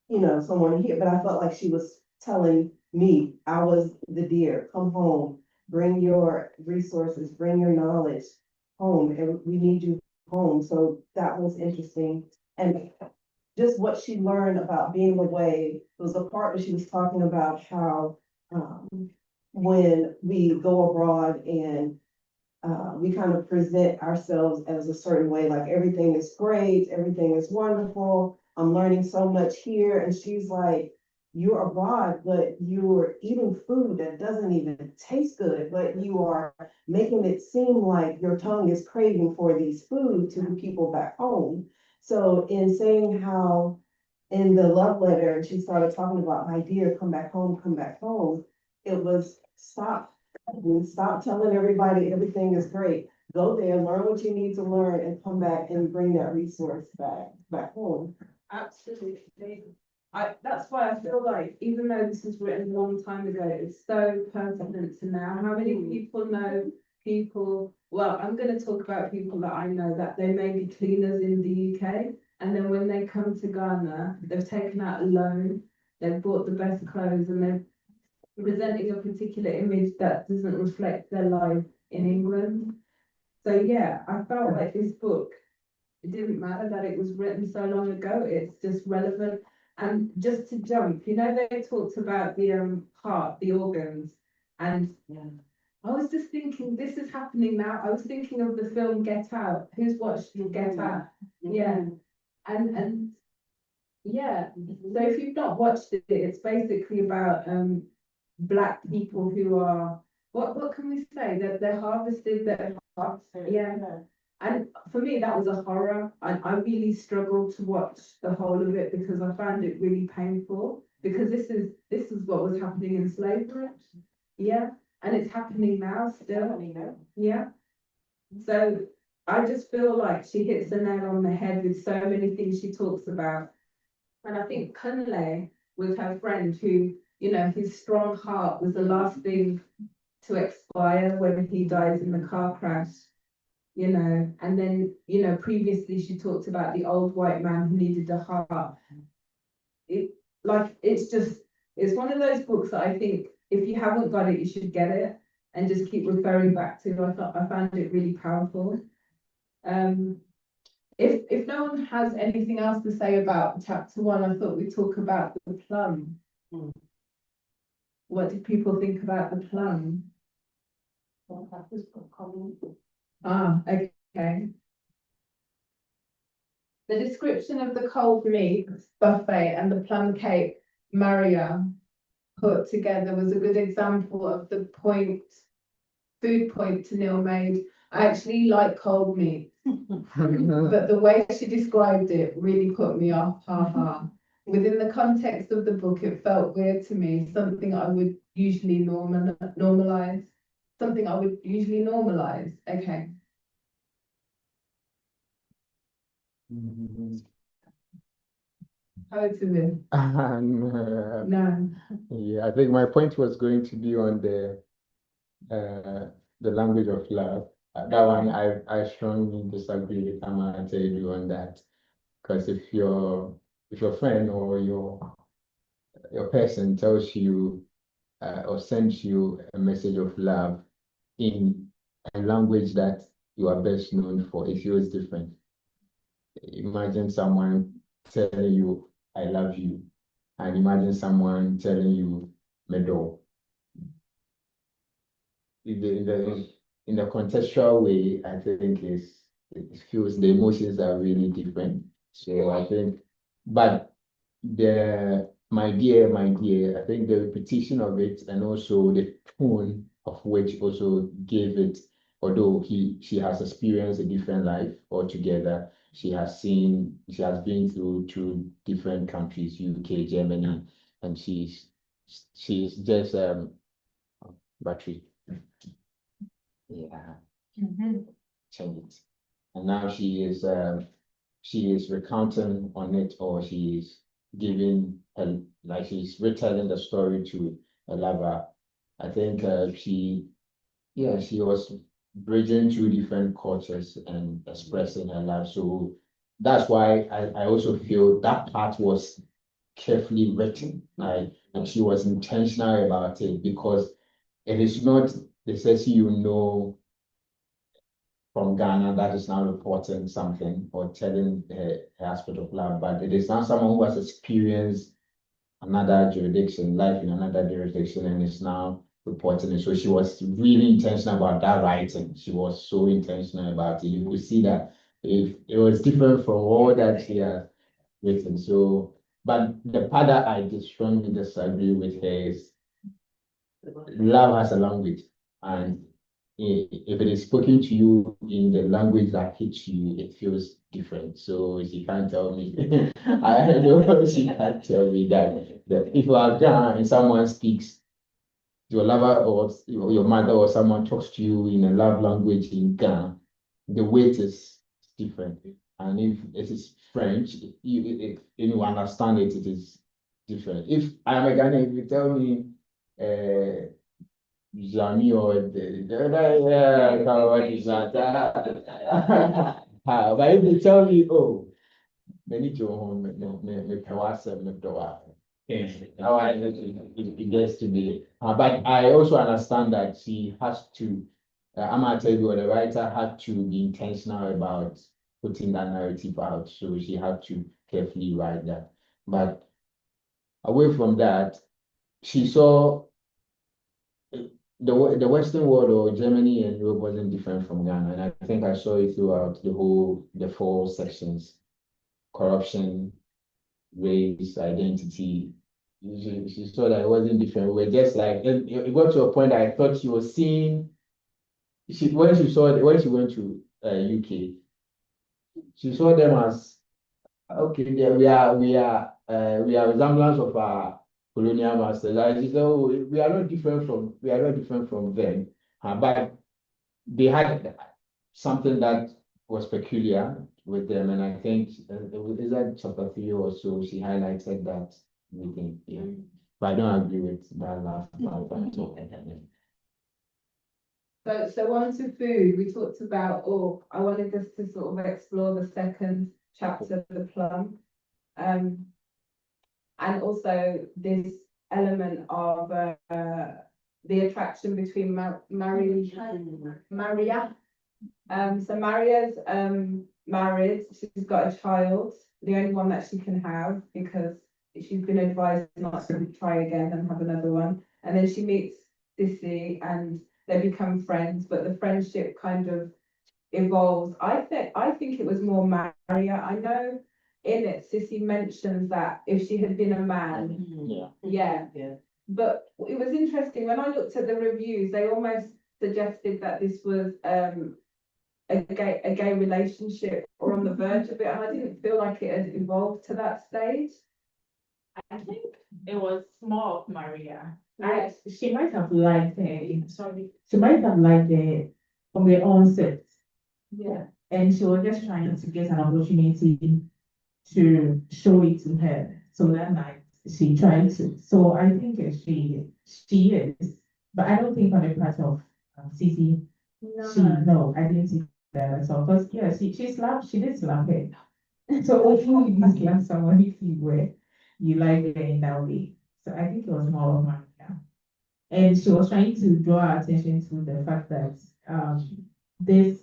someone here, but I felt like she was telling me I was the deer, come home, bring your resources, bring your knowledge home, and we need you home. So that was interesting. And just what she learned about being away, it was a part where she was talking about how when we go abroad and we kind of present ourselves as a certain way, like everything is great, everything is wonderful. I'm learning so much here. And she's like, you're abroad, but you're eating food that doesn't even taste good, but you are making it seem like your tongue is craving for these food to the people back home. So in saying how in the love letter, she started talking about, my dear, come back home, come back home. It was stop. Stop telling everybody everything is great. Go there, learn what you need to learn, and come back and bring that resource back home. Absolutely. That's why I feel like, even though this was written a long time ago, it's so pertinent to now. How many people know people, well, I'm gonna talk about people that I know that they may be cleaners in the UK, and then when they come to Ghana, they've taken out a loan, they've bought the best clothes, and they're presenting a particular image that doesn't reflect their life in England. So yeah, I felt like this book, it didn't matter that it was written so long ago, it's just relevant. And just to jump, they talked about the heart, the organs, and I was just thinking, this is happening now. I was thinking of the film Get Out. Who's watched Get Out? Yeah. And yeah. So if you've not watched it, it's basically about Black people who are, what can we say? That they're harvested their hearts. Yeah. And for me, that was a horror. I really struggled to watch the whole of it because I found it really painful. Because this is what was happening in slavery. Yeah. And it's happening now still. Yeah. So I just feel like she hits the nail on the head with so many things she talks about. And I think Kunle was her friend who, his strong heart was the last thing to expire when he dies in the car crash. And then, previously she talked about the old white man who needed a heart. It's one of those books that I think if you haven't got it, you should get it and just keep referring back to. I found it really powerful. If no one has anything else to say about chapter 1, I thought we'd talk about the plum. What did people think about the plum? Okay. The description of the cold meat buffet and the plum cake Maria put together was a good example of the food point Neil made. I actually like cold meat, but the way she described it really put me off. Within the context of the book, it felt weird to me, something I would usually normalize. Something I would usually normalize. Okay. How to win? No. Yeah, I think my point was going to be on the language of love. That one I strongly disagree with Ama and Teju on that. Because if your friend or your person tells you or sends you a message of love in a language that you are best known for, it feels different. Imagine someone telling you, I love you, and imagine someone telling you, Medo. In the contextual way, I think it feels the emotions are really different. So I think, but my dear, I think the repetition of it and also the tone of which also gave it, although she has experienced a different life altogether. She has been through different countries, UK, Germany, and she's just battery. Yeah. Change it. And now she is recounting on it, or she is giving like she's retelling the story to a lover. I think she was bridging two different cultures and expressing her love. So that's why I also feel that part was carefully written, right? And she was intentional about it because it is not the Ceci you know from Ghana that is now reporting something or telling her aspect of love, but it is now someone who has experienced another jurisdiction, life in another jurisdiction, and is now reporting it. So she was really intentional about that writing. She was so intentional about it. You could see that if it was different from all that she has written. So, but the part that I strongly disagree with her is love has a language, and if it is spoken to you in the language that hits you, it feels different. So she can't tell me. I don't know. She can't tell me that if you are down and someone speaks, your lover or your mother or someone talks to you in a love language in Ghana, the weight is different. And if it is French, you understand it, it is different. If I am a Ghanaian, if you tell me, Jami or but if they tell me, oh, many to home, me pewasa, me doa. Now it gets to be, but I also understand that she has to. I'm gonna tell you, the writer had to be intentional about putting that narrative out, so she had to carefully write that. But away from that, she saw the Western world or Germany and Europe wasn't different from Ghana, and I think I saw it throughout the four sections: corruption, race, identity. She saw that it wasn't different. We were just like it got to a point that I thought she was seeing. When she went to UK, she saw them as okay. We are resemblance of our colonial masters. And she said, oh, we are not different from them. But they had something that was peculiar with them, and I think is that chapter 3 or so she highlighted that within, yeah. But I don't agree with that last part. So on to food, we talked about, I wanted us to sort of explore the second chapter, the plum. And also this element of the attraction between Maria. So Maria's married, she's got a child, the only one that she can have because she's been advised not to try again and have another one. And then she meets Sissy and they become friends, but the friendship kind of evolves. I think it was more Maria. I know in it, Sissy mentions that if she had been a man, yeah. But it was interesting when I looked at the reviews, they almost suggested that this was a gay relationship or on the verge of it, and I didn't feel like it had evolved to that stage. I think it was more of Maria. Yes. She might have liked it. Sorry. She might have liked it from the onset. Yeah. And she was just trying to get an opportunity to show it to her. So that night she tried to. So I think she is, but I don't think on the part of Cici. No, I didn't see that at all. Because yeah, she did slap it. So hopefully you slap someone if you were you like it in that way. So I think it was more of Maria. And she was trying to draw our attention to the fact that this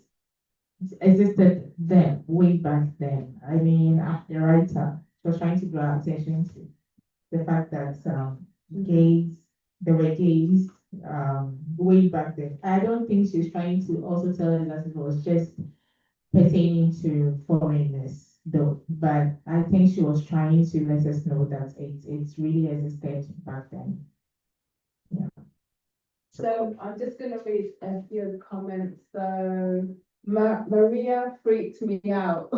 existed then, way back then. I mean, the writer, she was trying to draw our attention to the fact that gays, there were gays way back then. I don't think she's trying to also tell us that it was just pertaining to foreigners, though. But I think she was trying to let us know that it's really existed back then. Yeah. So I'm just going to read a few of the comments. So Maria freaked me out.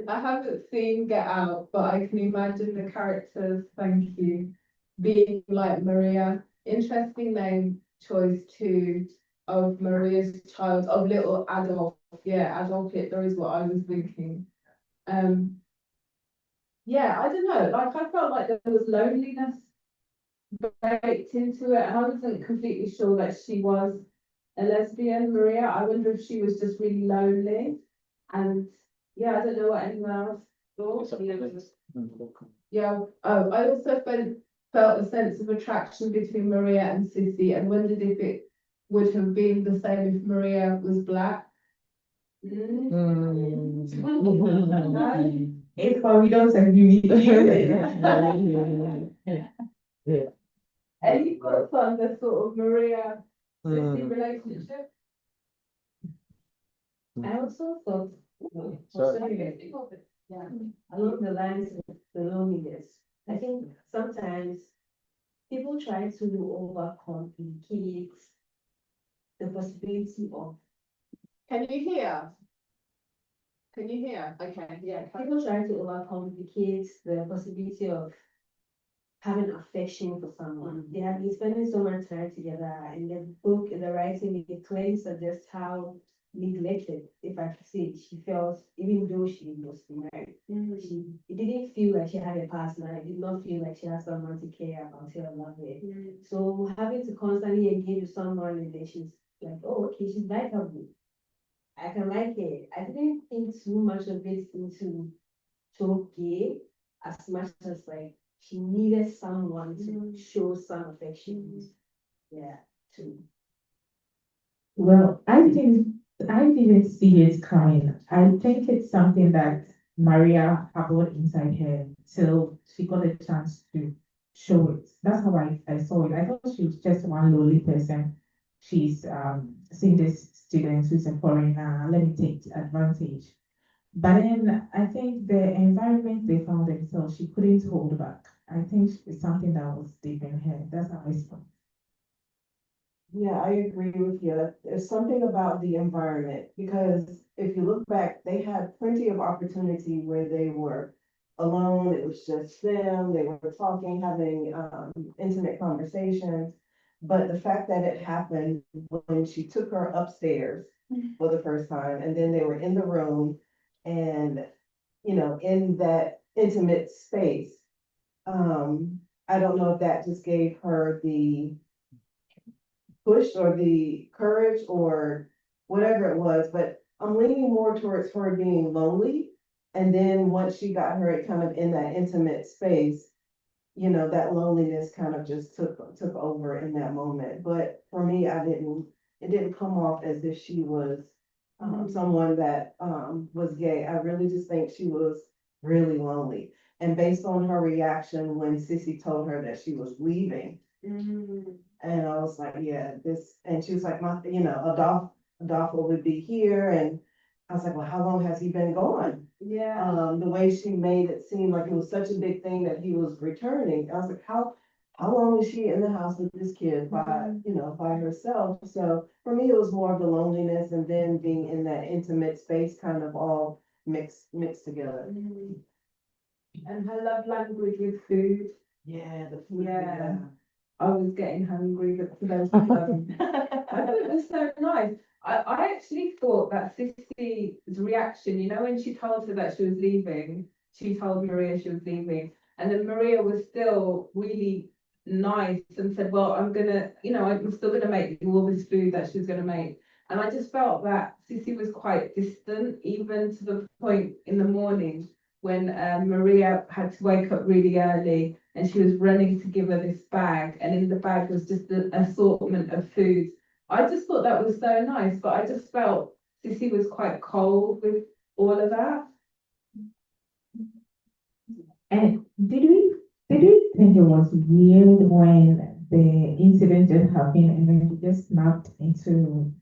I haven't seen Get Out, but I can imagine the characters, thank you, being like Maria. Interesting name choice too of Maria's child, of little Adolf. Yeah, Adolf Hitler is what I was thinking. Yeah, I don't know. Like I felt like there was loneliness baked into it, and I wasn't completely sure that she was a lesbian, Maria. I wonder if she was just really lonely. And yeah, I don't know what anyone else thought. Yeah, I also felt a sense of attraction between Maria and Sissy and wondered if it would have been the same if Maria was black. If we don't agree with you. Any thoughts on the sort of Maria Sissy relationship? I also thought, Sorry. yeah, along the lines of the loneliness, I think sometimes people try to overcome in kids the possibility of. Can you hear? Can you hear? Okay, yeah. People try to overcome the kids the possibility of having affection for someone. They have been spending so much time together. In the book, in the writing, it clearly suggests how neglected, if I could say, she felt, even though she was married. It didn't feel like she had a partner. It did not feel like she had someone to care about her or love her. So having to constantly engage with someone and then she's like, oh, okay, she's likable. I can like it. I didn't think too much of it into so gay as much as like she needed someone to show some affection. Yeah, too. Well, I didn't see it coming. I think it's something that Maria harbored inside her till she got a chance to show it. That's how I saw it. I thought she was just one lonely person. She's seeing this student who's a foreigner, let me take advantage. But then I think the environment they found themselves, she couldn't hold back. I think it's something that was deep in her. That's how I saw it. Yeah, I agree with you. There's something about the environment because if you look back, they had plenty of opportunity where they were alone. It was just them. They were talking, having intimate conversations. But the fact that it happened when she took her upstairs for the first time, and then they were in the room and, in that intimate space, I don't know if that just gave her the push or the courage or whatever it was, but I'm leaning more towards her being lonely. And then once she got her kind of in that intimate space, that loneliness kind of just took over in that moment. But for me, it didn't come off as if she was someone that was gay. I really just think she was really lonely. And based on her reaction when Sissy told her that she was leaving, and I was like, yeah, and she was like, Adolfo would be here. And I was like, well, how long has he been gone? Yeah. The way she made it seem like it was such a big thing that he was returning. I was like, how long is she in the house with this kid by herself? So for me, it was more of the loneliness and then being in that intimate space kind of all mixed together. And her love language with food. Yeah, the food. Yeah. I was getting hungry for those. I thought it was so nice. I actually thought that Sissy's reaction, when she told her that she was leaving, she told Maria she was leaving, and then Maria was still really nice and said, well, I'm still gonna make you all this food that she's gonna make. And I just felt that Sissy was quite distant, even to the point in the morning when Maria had to wake up really early and she was running to give her this bag, and in the bag was just an assortment of foods. I just thought that was so nice, but I just felt Sissy was quite cold with all of that. And did we think it was weird when the incident just happened and then we just snapped into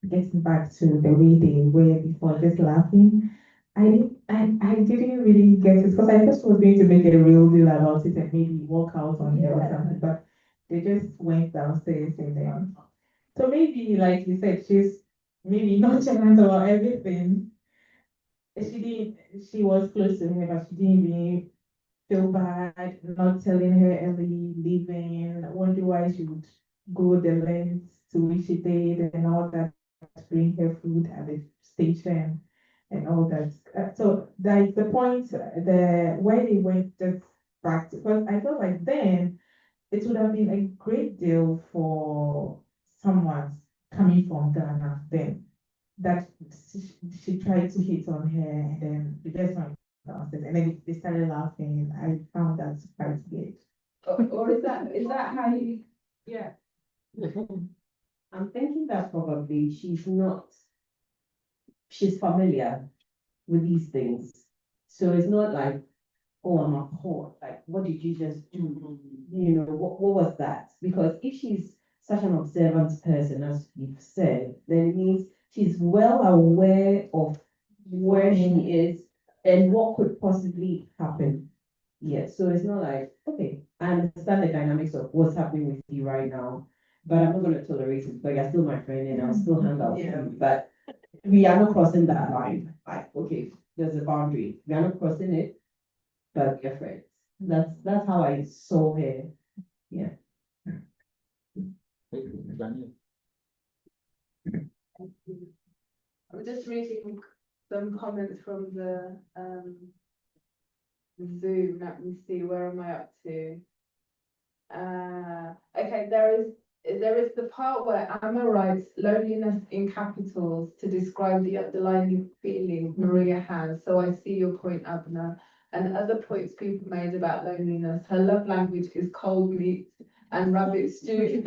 getting back to the way they were before, just laughing? I didn't really get it because I just was going to make a real deal about it and maybe walk out on her or something, but they just went downstairs and then. So maybe, like you said, she's maybe nonchalant about everything. She was close to her, but she didn't really feel bad, not telling her early, leaving, wonder why she would go the lengths to which she did and all that, to bring her food at the station and all that. So that's the point, the why they went just back to, because I felt like then it would have been a great deal for someone coming from Ghana then that she tried to hit on her and then the best one process. And then they started laughing, and I found that quite good. Or is that how you, yeah. I'm thinking that probably she's familiar with these things. So it's not like, oh, I'm appalled. Like, what did you just do? You know, what was that? Because if she's such an observant person, as you've said, then it means she's well aware of where she is and what could possibly happen. Yeah, so it's not like, okay, I understand the dynamics of what's happening with you right now, but I'm not going to tolerate it because you're still my friend and I'll still hang out with you. But we are not crossing that line. Like, okay, there's a boundary. We are not crossing it, but we're friends. That's how I saw her. Yeah. I'm just reading some comments from the Zoom. Let me see, where am I up to? Okay, there is the part where Emma writes loneliness in capitals to describe the underlying feeling Maria has. So I see your point, Abner. And other points people made about loneliness. Her love language is cold meat and rabbit stew.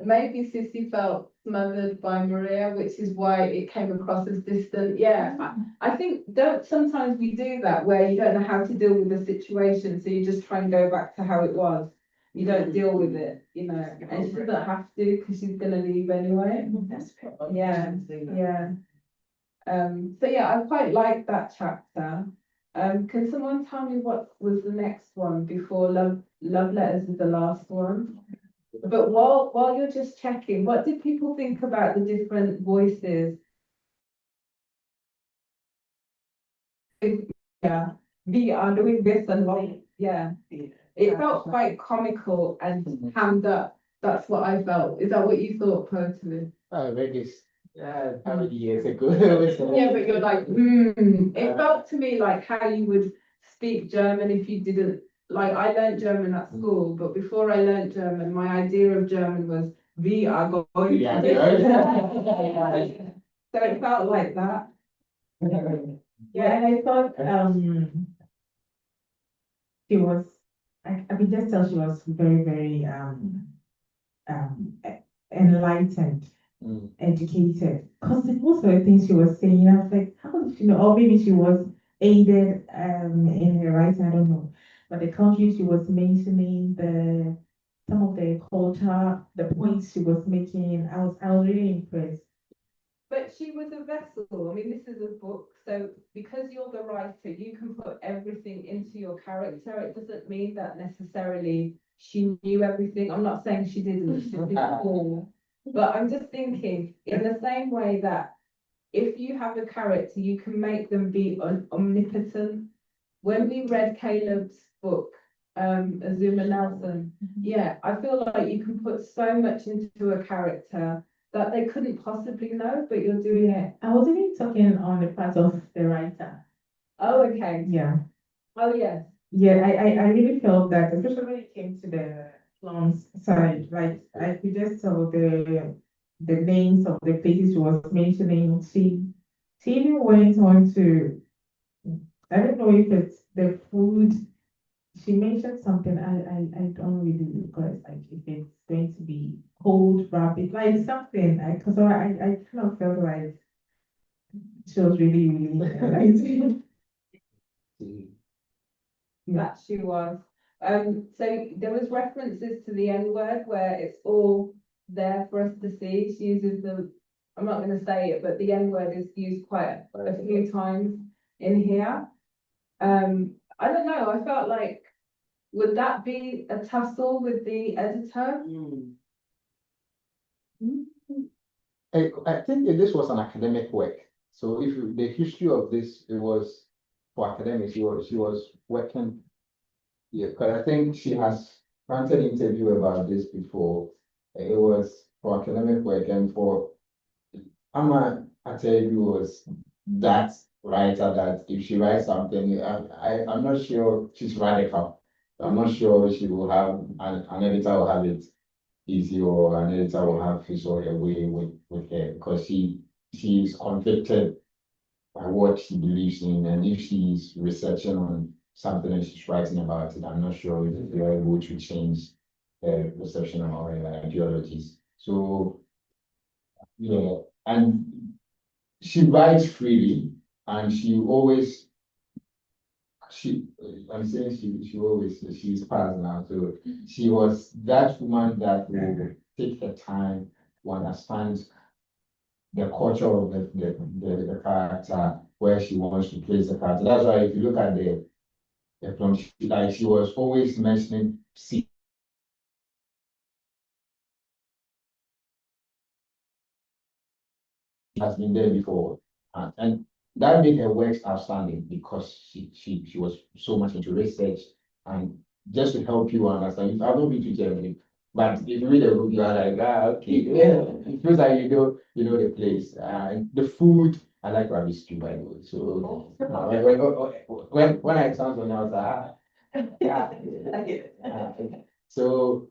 Maybe Sissy felt smothered by Maria, which is why it came across as distant. Yeah, I think don't sometimes we do that where you don't know how to deal with the situation, so you just try and go back to how it was. You don't deal with it, you know, and she doesn't have to because she's gonna leave anyway. Yeah, yeah. So yeah, I quite like that chapter. Can someone tell me what was the next one before love letters is the last one? But while you're just checking, what did people think about the different voices? Yeah, we are doing this and like, yeah. It felt quite comical and hammed up. That's what I felt. Is that what you thought, personally? I read this how many years ago? Yeah, but you're like, It felt to me like how you would speak German if you didn't. Like, I learned German at school, but before I learned German, my idea of German was we are going Yeah, to yeah. So it felt like that. Yeah, and I thought she was, I could just tell she was very, very enlightened, educated. Because most of the things she was saying, I was like, how did she know? Or maybe she was aided in her writing, I don't know. But the country she was mentioning, the some of the culture, the points she was making, I was really impressed. But she was a vessel. I mean, this is a book, so because you're the writer, you can put everything into your character. It doesn't mean that necessarily she knew everything. I'm not saying she didn't, she did all. But I'm just thinking, in the same way that if you have a character, you can make them be omnipotent. When we read Caleb's book, Azuma Nelson, yeah, I feel like you can put so much into a character that they couldn't possibly know, but you're doing it. I was even talking on the part of the writer. Oh, okay. Yeah. Oh, yes. Yeah, I really felt that, especially when it came to the plums side, like I could just tell the names of the places she was mentioning. She even went on to, I don't know if it's the food. She mentioned something I don't really because like if it's going to be cold rabbit, like something. I kind of felt like she was really, really enlightened. That she was. So there was references to the N word where it's all there for us to see. She uses I'm not going to say it, but the N word is used quite a few times in here. I don't know. I felt like, would that be a tussle with the editor? I think that this was an academic work. So the history of this, it was for academics. She was working. Yeah, because I think she has granted interview about this before. It was for academic work and for Amma Ateju was that writer that if she writes something, I'm not sure she's radical. I'm not sure she will have an editor will have it easy or an editor will have his or her way with her because she's convicted by what she believes in, and if she's researching on something and she's writing about it, I'm not sure if you're able to change her perception or her ideologies. So yeah, and she writes freely, and she I'm saying she always she's passed now, so she was that woman that will take the time to understand the culture of the character, where she wants to place the character. That's why if you look at the film, like she was always mentioning has been there before. And that made her works outstanding because she was so much into research and just to help you understand. I've not been to Germany, but if you read the book, you are like, okay, yeah, it feels like you know the place. The food, I like rabbit stew, by the way. So when I sound on I was like, yeah. So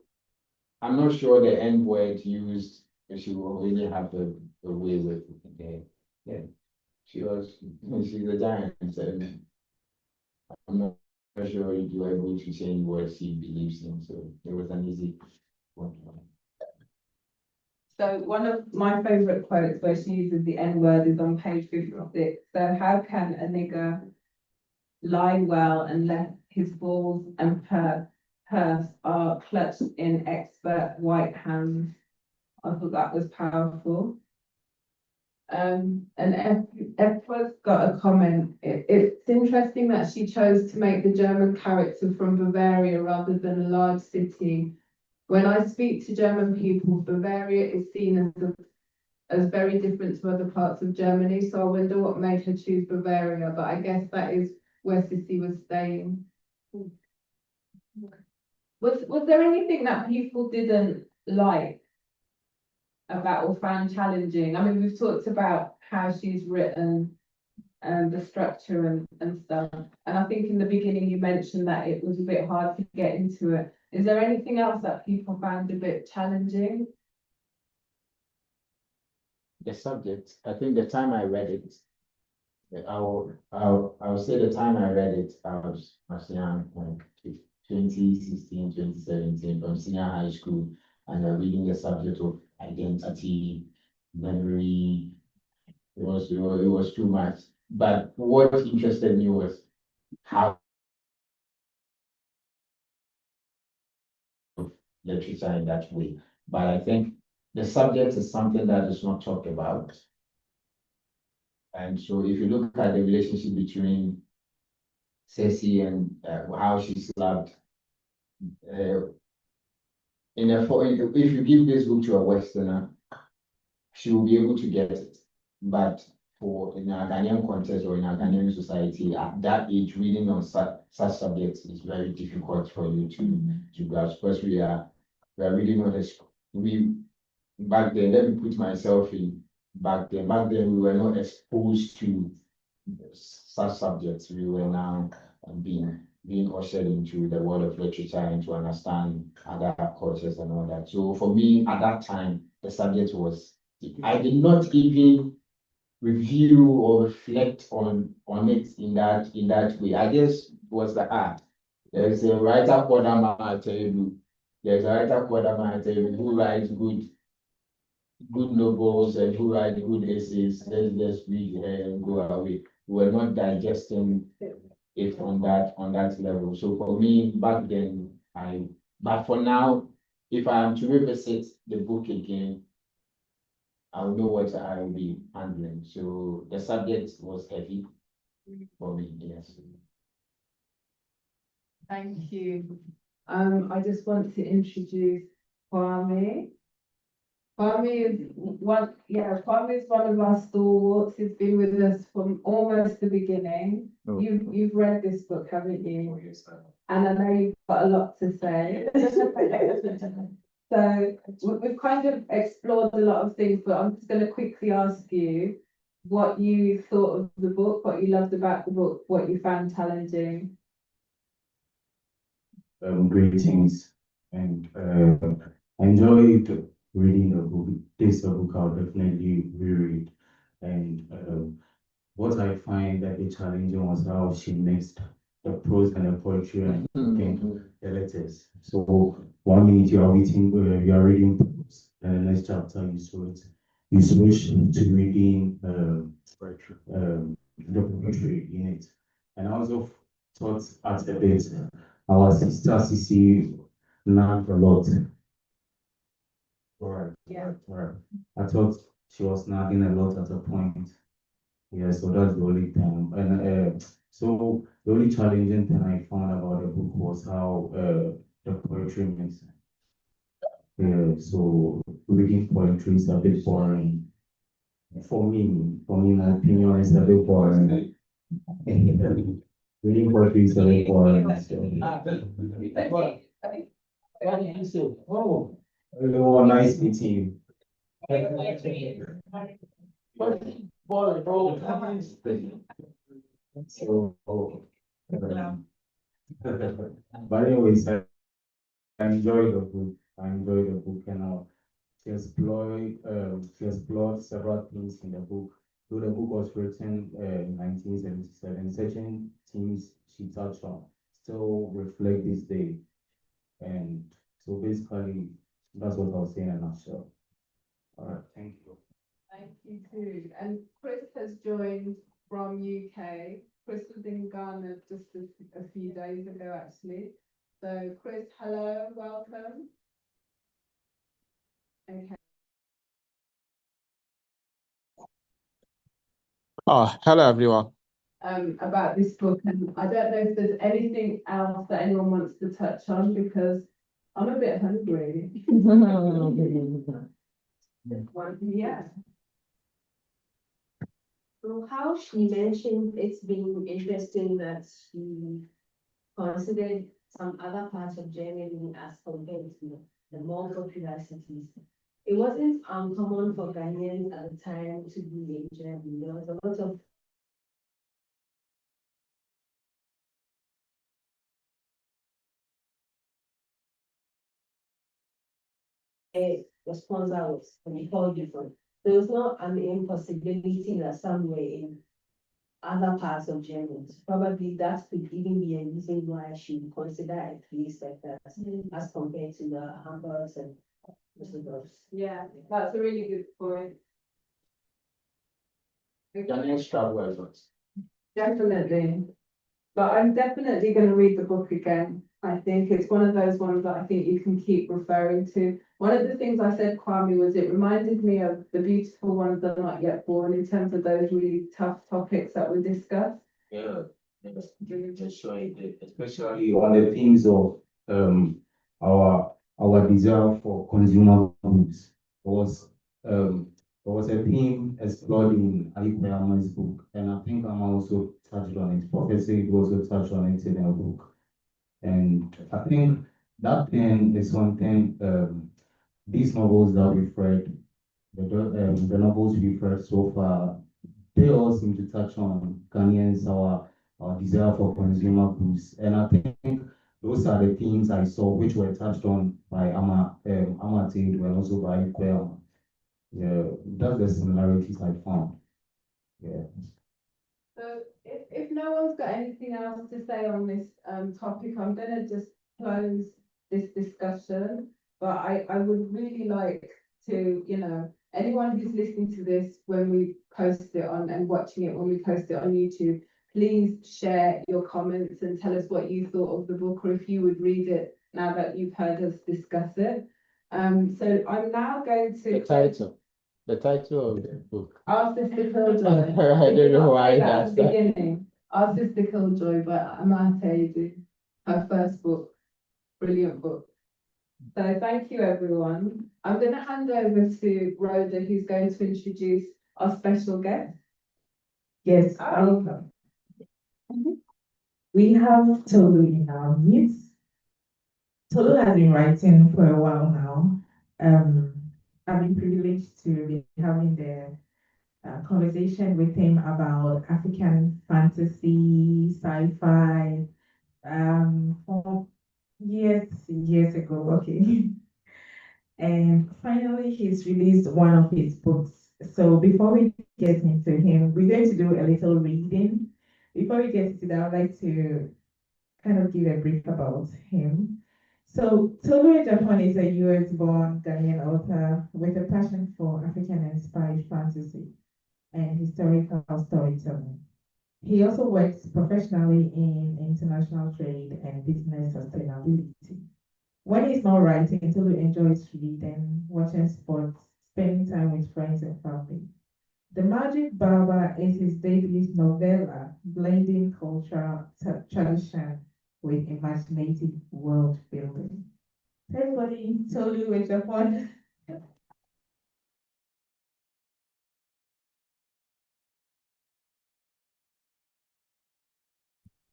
I'm not sure the N word used, she will really have a way with it. Yeah, she's a giant. And I'm not sure if you are able to change what she believes in. So it was an easy one. So one of my favorite quotes where she uses the N word is on page 56. So how can a nigger lie well unless his balls and purse are clutched in expert white hands? I thought that was powerful. And Efra's got a comment. It's interesting that she chose to make the German character from Bavaria rather than a large city. When I speak to German people, Bavaria is seen as very different to other parts of Germany. So I wonder what made her choose Bavaria, but I guess that is where Sissy was staying. Was there anything that people didn't like about or found challenging? I mean, we've talked about how she's written and the structure and stuff. And I think in the beginning you mentioned that it was a bit hard to get into it. Is there anything else that people found a bit challenging? The subject, I think the time I read it, I'll say the time I read it, I was young, like 2016, 2017, from senior high school, and reading the subject of identity, memory. It was too much. But what interested me was how literature in that way. But I think the subject is something that is not talked about. And so if you look at the relationship between Cecy and how she slapped, uh, if you give this book to a Westerner, she will be able to get it. But for in a Ghanaian context or in a Ghanaian society, at that age, reading on such subjects is very difficult for you to grasp, because we are really not we back then, let me put myself in back then we were not exposed to such subjects. We were now being ushered into the world of literature and to understand other cultures and all that. So for me, at that time, the subject was, I did not even review or reflect on it in that way. I just was like, there's a writer called Amateru. There's a writer called Amateru who writes good novels and who write good essays. Let's just read and go away. We were not digesting it on that level. So for me back then, but for now, if I am to revisit the book again, I'll know what I will be handling. So the subject was heavy for me, yes. Thank you. I just want to introduce Kwame. Kwame is one of our stalwarts. He's been with us from almost the beginning. Oh. You've read this book, haven't you? And I know you've got a lot to say. So we've kind of explored a lot of things, but I'm just going to quickly ask you what you thought of the book, what you loved about the book, what you found challenging. Greetings, and I enjoyed reading the book. This is a book I'll definitely reread. And what I find a bit challenging was how she mixed the prose and the poetry and the letters. So 1 minute you are reading prose, and the next chapter you switch to reading the poetry in it. And I also thought at a bit our sister Sisi nagged a lot. Right. Yeah. Right. I thought she was nagging a lot at a point. Yeah, so that's the only thing. And so the only challenging thing I found about the book was how the poetry makes sense. Yeah, so reading poetry is a bit boring. For me, my opinion is a bit boring. Reading poetry is a bit boring. Oh, nice meeting you. So, but anyways, I enjoy the book. I enjoy the book, and she explored several things in the book. Though the book was written in 1977, certain themes she touched on still reflect this day. And so basically, that's what I was saying in a nutshell. All right, thank you. Thank you too. And Chris has joined from UK. Chris was in Ghana just a few days ago, actually. So Chris, hello, welcome. Okay. Oh, hello everyone. About this book, and I don't know if there's anything else that anyone wants to touch on because I'm a bit hungry. Yeah. So how she mentioned it's been interesting that she considered some other parts of Germany as compared to the more popular cities. It wasn't uncommon for Ghanaians at the time to be in Germany. There was a lot of responsibles and we call different. There was not an impossibility that some were in other parts of Germany. Probably that could even be a reason why she would consider a place like that as compared to the Hamburgs and Düsseldorf. Yeah, that's a really good point. Ghanaians travel a lot. Definitely. But I'm definitely going to read the book again. I think it's one of those ones that I think you can keep referring to. One of the things I said, Kwame, was it reminded me of The Beautiful Ones That Are Not Yet Born in terms of those really tough topics that were discussed. Yeah, just showing it, especially on the themes of our desire for consumer goods. There was a theme explored in E-Ananse's book, and I think I'm also touched on it. Prophecy also touched on it in her book. And I think that thing is something these novels that we've read, the novels we've read so far, they all seem to touch on Ghanaians, our desire for consumer goods. And I think those are the themes I saw which were touched on by Amartey and also by Ikwema. Yeah, that's the similarities I found. Yeah. So if no one's got anything else to say on this topic, I'm gonna just close this discussion. But I would really like to, anyone who's listening to this when we post it on and watching it when we post it on YouTube, please share your comments and tell us what you thought of the book or if you would read it now that you've heard us discuss it. So I'm now going to The title of the book. Our Sister Killjoy. I don't know why that's that's the beginning. Our Sister Killjoy by Amartey, her first book. Brilliant book. So thank you, everyone. I'm going to hand over to Rhoda, who's going to introduce our special guest. Yes, welcome. We have Tolu in our midst. Tolu has been writing for a while now. I've been privileged to be having the conversation with him about African fantasy, sci-fi, for years ago, okay. And finally, he's released one of his books. So before we get into him. We're going to do a little reading. Before we get into that, I'd like to kind of give a brief about him. So Tolu Japan is a US-born Ghanaian author with a passion for African-inspired fantasy and historical storytelling. He also works professionally in international trade and business sustainability. When he's not writing, Tolu enjoys reading, watching sports, spending time with friends and family. The Magic Barber is his debut novella, blending cultural tradition with imaginative world building. Everybody, Tolu with Japan.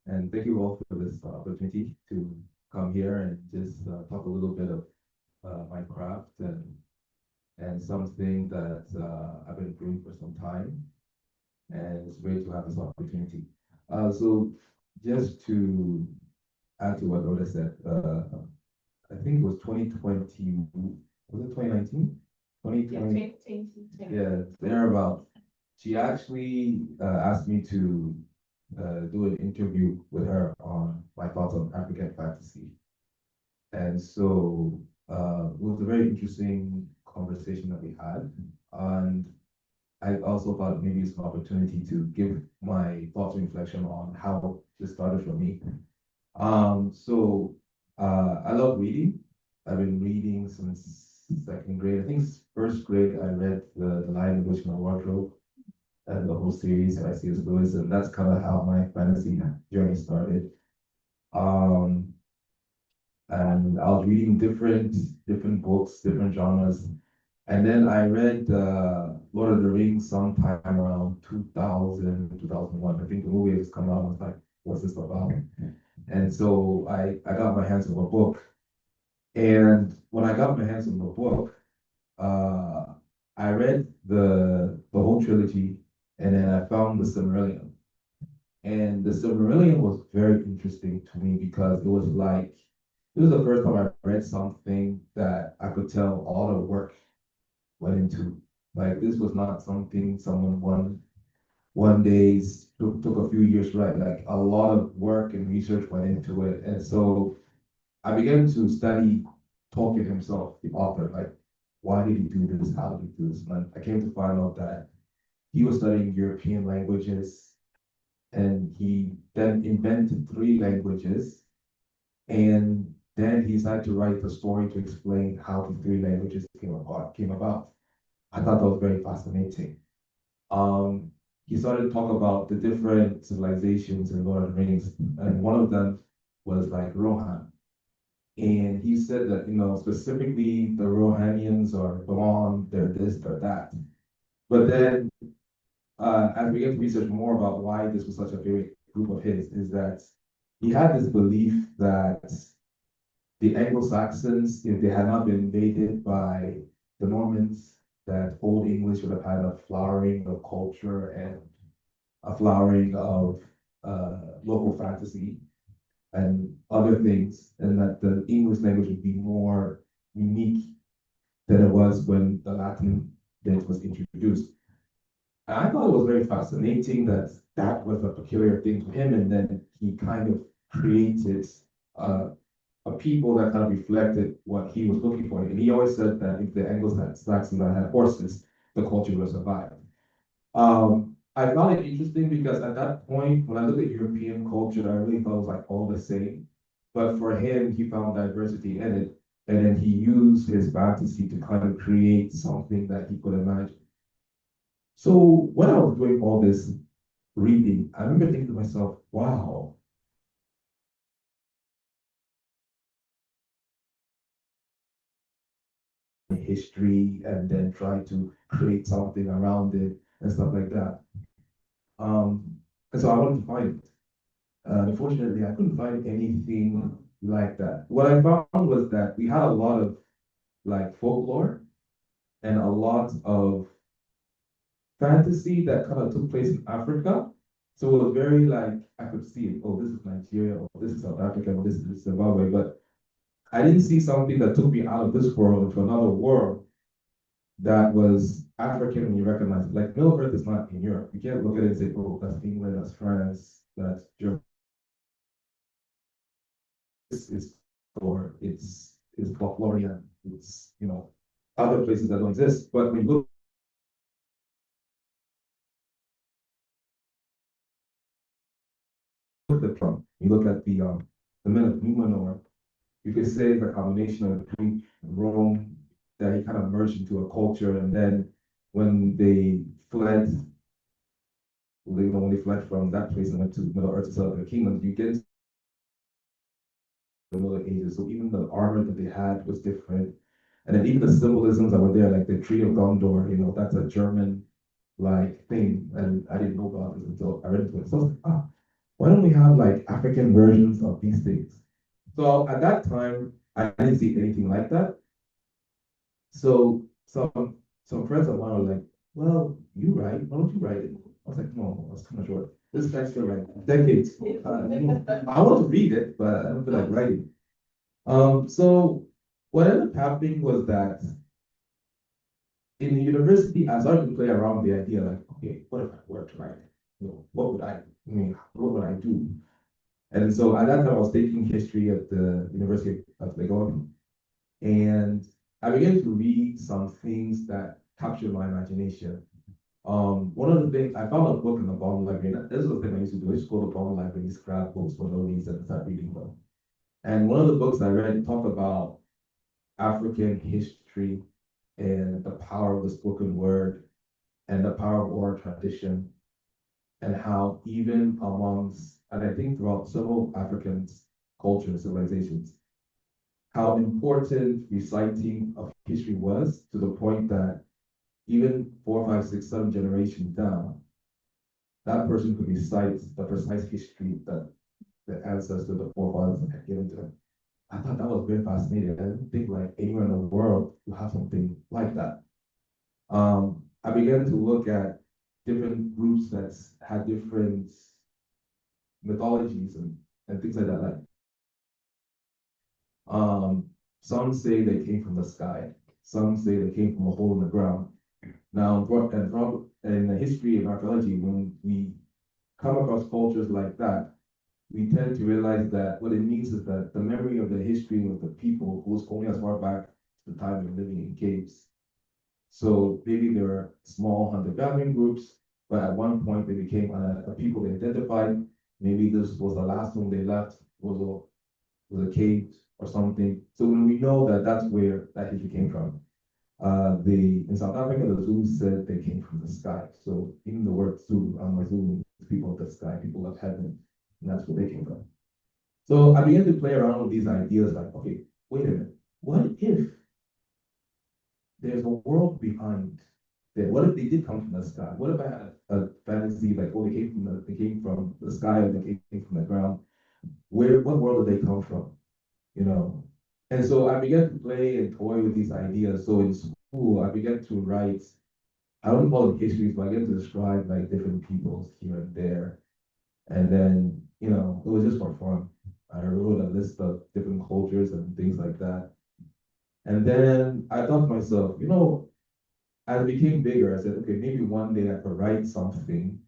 And thank you all for this opportunity to come here and just talk a little bit of my craft and something that I've been doing for some time. And it's great to have this opportunity. So just to add to what Rhoda said, I think it was 2020, was it 2019? 2020, yeah, thereabout. She actually asked me to do an interview with her on my thoughts on African fantasy. And so it was a very interesting conversation that we had. And I also thought maybe it's an opportunity to give my thoughts and reflection on how this started for me. I love reading. I've been reading since second grade. I think first grade I read The Lion, the Witch, and the Wardrobe and the whole series by C.S. Lewis, and that's kind of how my fantasy journey started. And I was reading different books, different genres. And then I read Lord of the Rings sometime around 2000, 2001. I think the movie has come out. I was like, what's this about? And so I got my hands on a book. And when I got my hands on the book, I read the whole trilogy, and then I found the Silmarillion. And the Silmarillion was very interesting to me because it was the first time I read something that I could tell all the work went into. Like this was not something someone one day took a few years to write. Like a lot of work and research went into it. And so I began to study Tolkien himself, the author, like why did he do this? How did he do this? And I came to find out that he was studying European languages and he then invented three languages. And then he decided to write the story to explain how the three languages came about. I thought that was very fascinating. Um, he started to talk about the different civilizations in Lord of the Rings, and one of them was like Rohan. And he said that, specifically the Rohanians are belong, they're this, they're that. But then, as we get to research more about why this was such a favorite group of his, is that he had this belief that the Anglo-Saxons, if they had not been invaded by the Normans, that Old English would have had a flowering of culture and a flowering of local fantasy and other things, and that the English language would be more unique than it was when the Latin bit was introduced. And I thought it was very fascinating that that was a peculiar thing to him, and then he kind of created a people that kind of reflected what he was looking for. And he always said that if the Anglo-Saxons had horses, the culture would have survived. I found it interesting because at that point, when I looked at European culture, I really thought it was like all the same. But for him, he found diversity in it. And then he used his fantasy to kind of create something that he could imagine. So when I was doing all this reading, I remember thinking to myself, wow, history and then try to create something around it and stuff like that. And so I wanted to find it. Unfortunately, I couldn't find anything like that. What I found was that we had a lot of like folklore and a lot of fantasy that kind of took place in Africa. So it was very like I could see it. Oh, this is Nigeria, or this is South Africa, or this is Zimbabwe. But I didn't see something that took me out of this world into another world that was African and you recognize it. Like Middle Earth is not in Europe. You can't look at it and say, oh, that's England, that's France, that's Germany. This is or it's Florida, it's other places that don't exist. But when you look at the Trump, you look at the men of Numenor, you could say it's a combination of Greek and Rome that he kind of merged into a culture, and then when they fled, when they fled from that place and went to Middle Earth to set up their kingdom, you get into the Middle Ages. So even the armor that they had was different. And then even the symbolisms that were there, like the Tree of Gondor, that's a German like thing. And I didn't know about this until I read into it. So I was like, why don't we have like African versions of these things? So at that time, I didn't see anything like that. So some friends of mine were like, well, you write, why don't you write it? I was like, no, that's kind of short. This guy's still writing decades. I want to read it, but I don't feel like writing. So what ended up happening was that in the university, I started to play around with the idea, like, okay, what if I were to write? What would I mean? What would I do? And so at that time, I was taking history at the University of Legon, and I began to read some things that captured my imagination. One of the things I found a book in the Bond library. This is the thing I used to do. I used to go to the Bond library, grab books for no reason, and start reading them. And one of the books I read talked about African history and the power of the spoken word and the power of oral tradition, and how even amongst, and I think throughout several African cultures and civilizations, how important reciting of history was, to the point that even 4, 5, 6, 7 generations down, that person could recite the precise history that the ancestors, the forefathers had given to them. I thought that was very fascinating. I didn't think like anywhere in the world would have something like that. I began to look at different groups that had different mythologies and things like that. Like, some say they came from the sky. Some say they came from a hole in the ground. Now, in the history of archaeology, when we come across cultures like that, we tend to realize that what it means is that the memory of the history of the people goes only as far back to the time they're living in caves. So maybe there were small hunter-gathering groups, but at one point they became a people they identified. Maybe this was the last one they left, was a cave or something. So when we know that that's where that history came from, in South Africa, the Zulus said they came from the sky. So even the word Zulu, Zulu, people of the sky, people of heaven, and that's where they came from. So I began to play around with these ideas like, okay, wait a minute, what if there's a world behind there? What if they did come from the sky? What if I had a fantasy like, oh, they came from the sky, or they came from the ground? What world did they come from? And so I began to play and toy with these ideas. So in school, I began to write, I wouldn't call them histories, but I began to describe like different peoples here and there. And then, it was just for fun. I wrote a list of different cultures and things like that. And then I thought to myself, as it became bigger, I said, okay, maybe one day I could write something.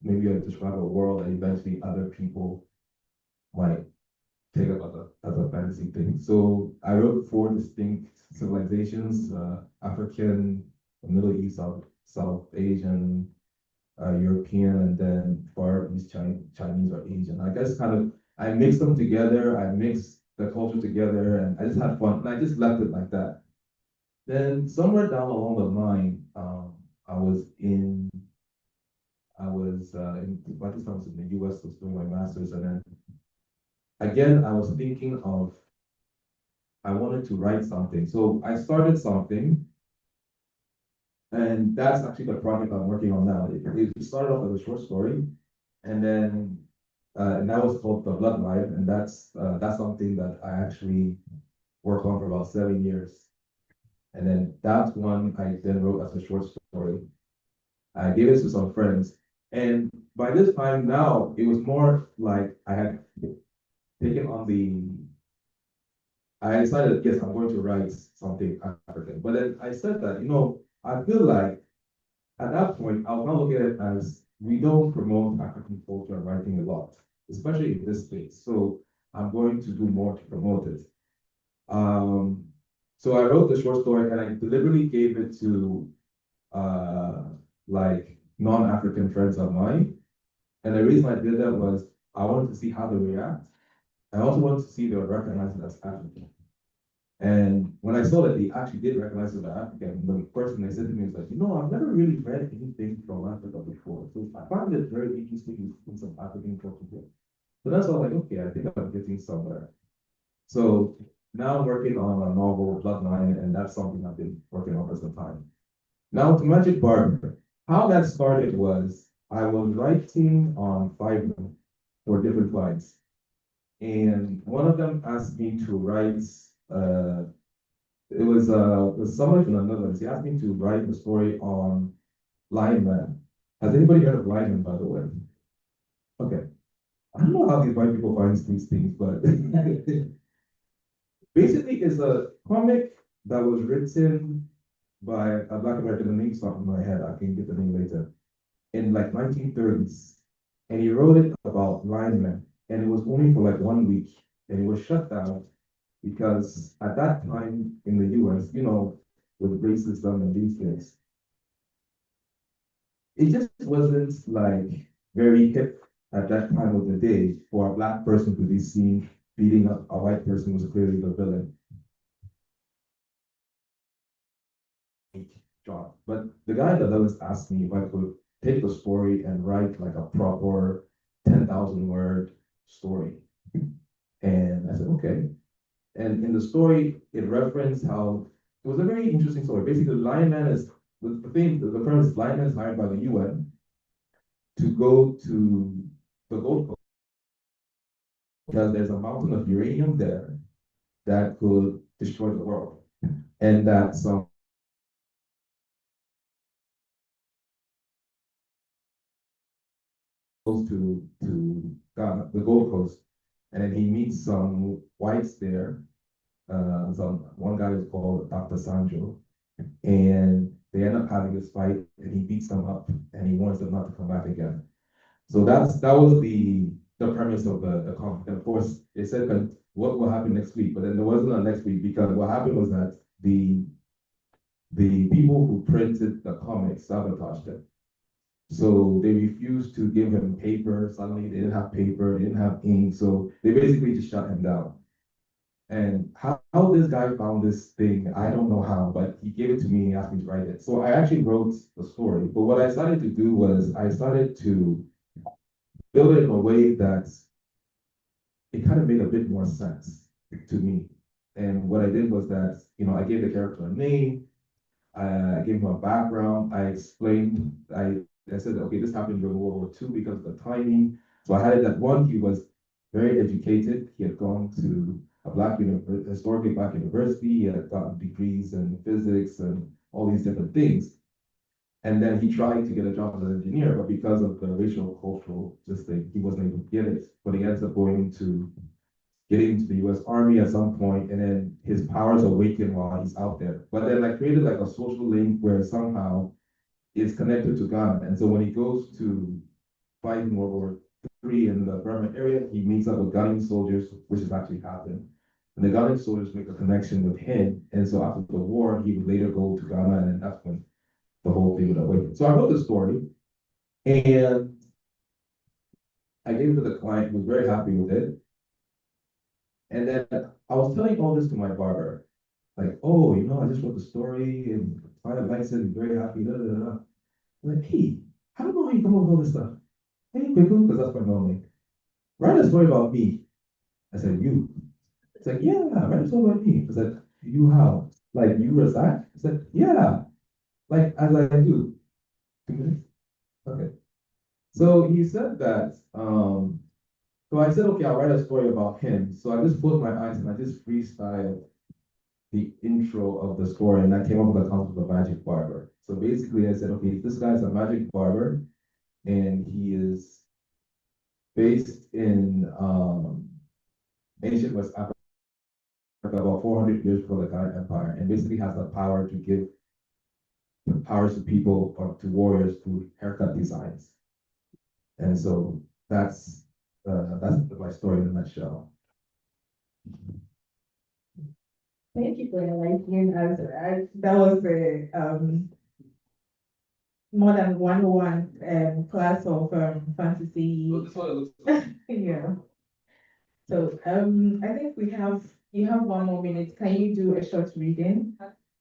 Maybe I describe a world that eventually other people might take up as a fantasy thing. So I wrote 4 distinct civilizations: African, Middle East, South Asian, European, and then Far East Chinese or Asian. I guess I mixed them together. I mixed the culture together, and I just had fun. And I just left it like that. Then somewhere down along the line, I was in. By this time I was in the U.S. was doing my master's, and then again I was thinking of I wanted to write something. So I started something, and that's actually the project I'm working on now. It started off as a short story, and that was called The Blood Life, and that's something that I actually worked on for about 7 years. And then that one I then wrote as a short story. I gave it to some friends, and by this time now, it was more like I had taken on I decided, yes, I'm going to write something African. But then I said that, I feel like at that point, I was not looking at it as we don't promote African culture and writing a lot, especially in this space. So I'm going to do more to promote it. Um, so I wrote the short story and I deliberately gave it to uh, like non-African friends of mine. And the reason I did that was I wanted to see how they react. I also wanted to see if they would recognize it as African. And when I saw that they actually did recognize it as African, the first thing they said to me was like, I've never really read anything from Africa before. So I found it very interesting in some African culture. So that's why I was like, okay, I think I'm getting somewhere. So now I'm working on a novel, Bloodline, and that's something I've been working on for some time. Now to Magic Barber, how that started was I was writing on Fiverr for different clients. And one of them asked me to write, it was someone from the Netherlands. He asked me to write a story on Lion Man. Has anybody heard of Lion Man, by the way? Okay. I don't know how these white people find these things, but basically it's a comic that was written by a Black American. The name's not in my head. I can get the name later. In like 1930s. And he wrote it about Lion Man. And it was only for like 1 week. And it was shut down because at that time in the US, with racism and these things, it just wasn't like very hip at that time of the day for a Black person to be seen beating up a white person who was clearly the villain. Job. But the guy that was asked me if I could take the story and write like a proper 10,000 word story. And I said, okay. And in the story, it referenced how it was a very interesting story. Basically, Lion Man is the premise is Lion Man is hired by the UN to go to the Gold Coast because there's a mountain of uranium there that could destroy the world. And that some goes to Ghana, the Gold Coast, and then he meets some whites there. One guy is called Dr. Sanjo, and they end up having this fight, and he beats them up, and he warns them not to come back again. So that was the premise of the comic. And of course, it said what will happen next week, but then there wasn't a next week because what happened was that the people who printed the comic sabotaged it. So they refused to give him paper. Suddenly they didn't have paper, they didn't have ink. So they basically just shut him down. And how this guy found this thing, I don't know how, but he gave it to me and asked me to write it. So I actually wrote the story. But what I started to do was I started to build it in a way that it kind of made a bit more sense to me. And what I did was that, I gave the character a name, I gave him a background, I explained, I said, okay, this happened during World War II because of the timing. So I had it that one, he was very educated. He had gone to a historically Black university. He had gotten degrees in physics and all these different things. And then he tried to get a job as an engineer, but because of the racial cultural just thing, he wasn't able to get it. But he ends up getting into the US Army at some point, and then his powers awaken while he's out there. But then I created like a social link where somehow it's connected to Ghana. And so when he goes to fight in World War III in the Burma area, he meets up with Ghanaian soldiers, which has actually happened. And the Ghanaian soldiers make a connection with him. And so after the war, he would later go to Ghana, and then that's when the whole thing would awaken. So I wrote the story, and I gave it to the client, who was very happy with it. And then I was telling all this to my barber, like, oh, I just wrote the story, and the client likes it, and very happy, da, da, da, da. I'm like, hey, I don't know how you come up with all this stuff. Hey, Pickle, because that's my middle name. Write a story about me. I said, you. It's like, yeah, write a story about me. I said, you how? Like, you were Zach? I said, yeah, like, as I do. 2 minutes? Okay. So he said that, so I said, okay, I'll write a story about him. So I just closed my eyes and I just freestyled the intro of the story, and I came up with the concept of a magic barber. So basically I said, okay, this guy's a magic barber, and he is based in ancient West Africa, about 400 years before the Ghana Empire, and basically has the power to give put powers to people or to warriors through haircut designs. And so that's my story in a nutshell. Thank you for enlightening us. That was a more than 101 class of fantasy. Well, this is what it looks like. Yeah. So I think you have 1 more minute. Can you do a short reading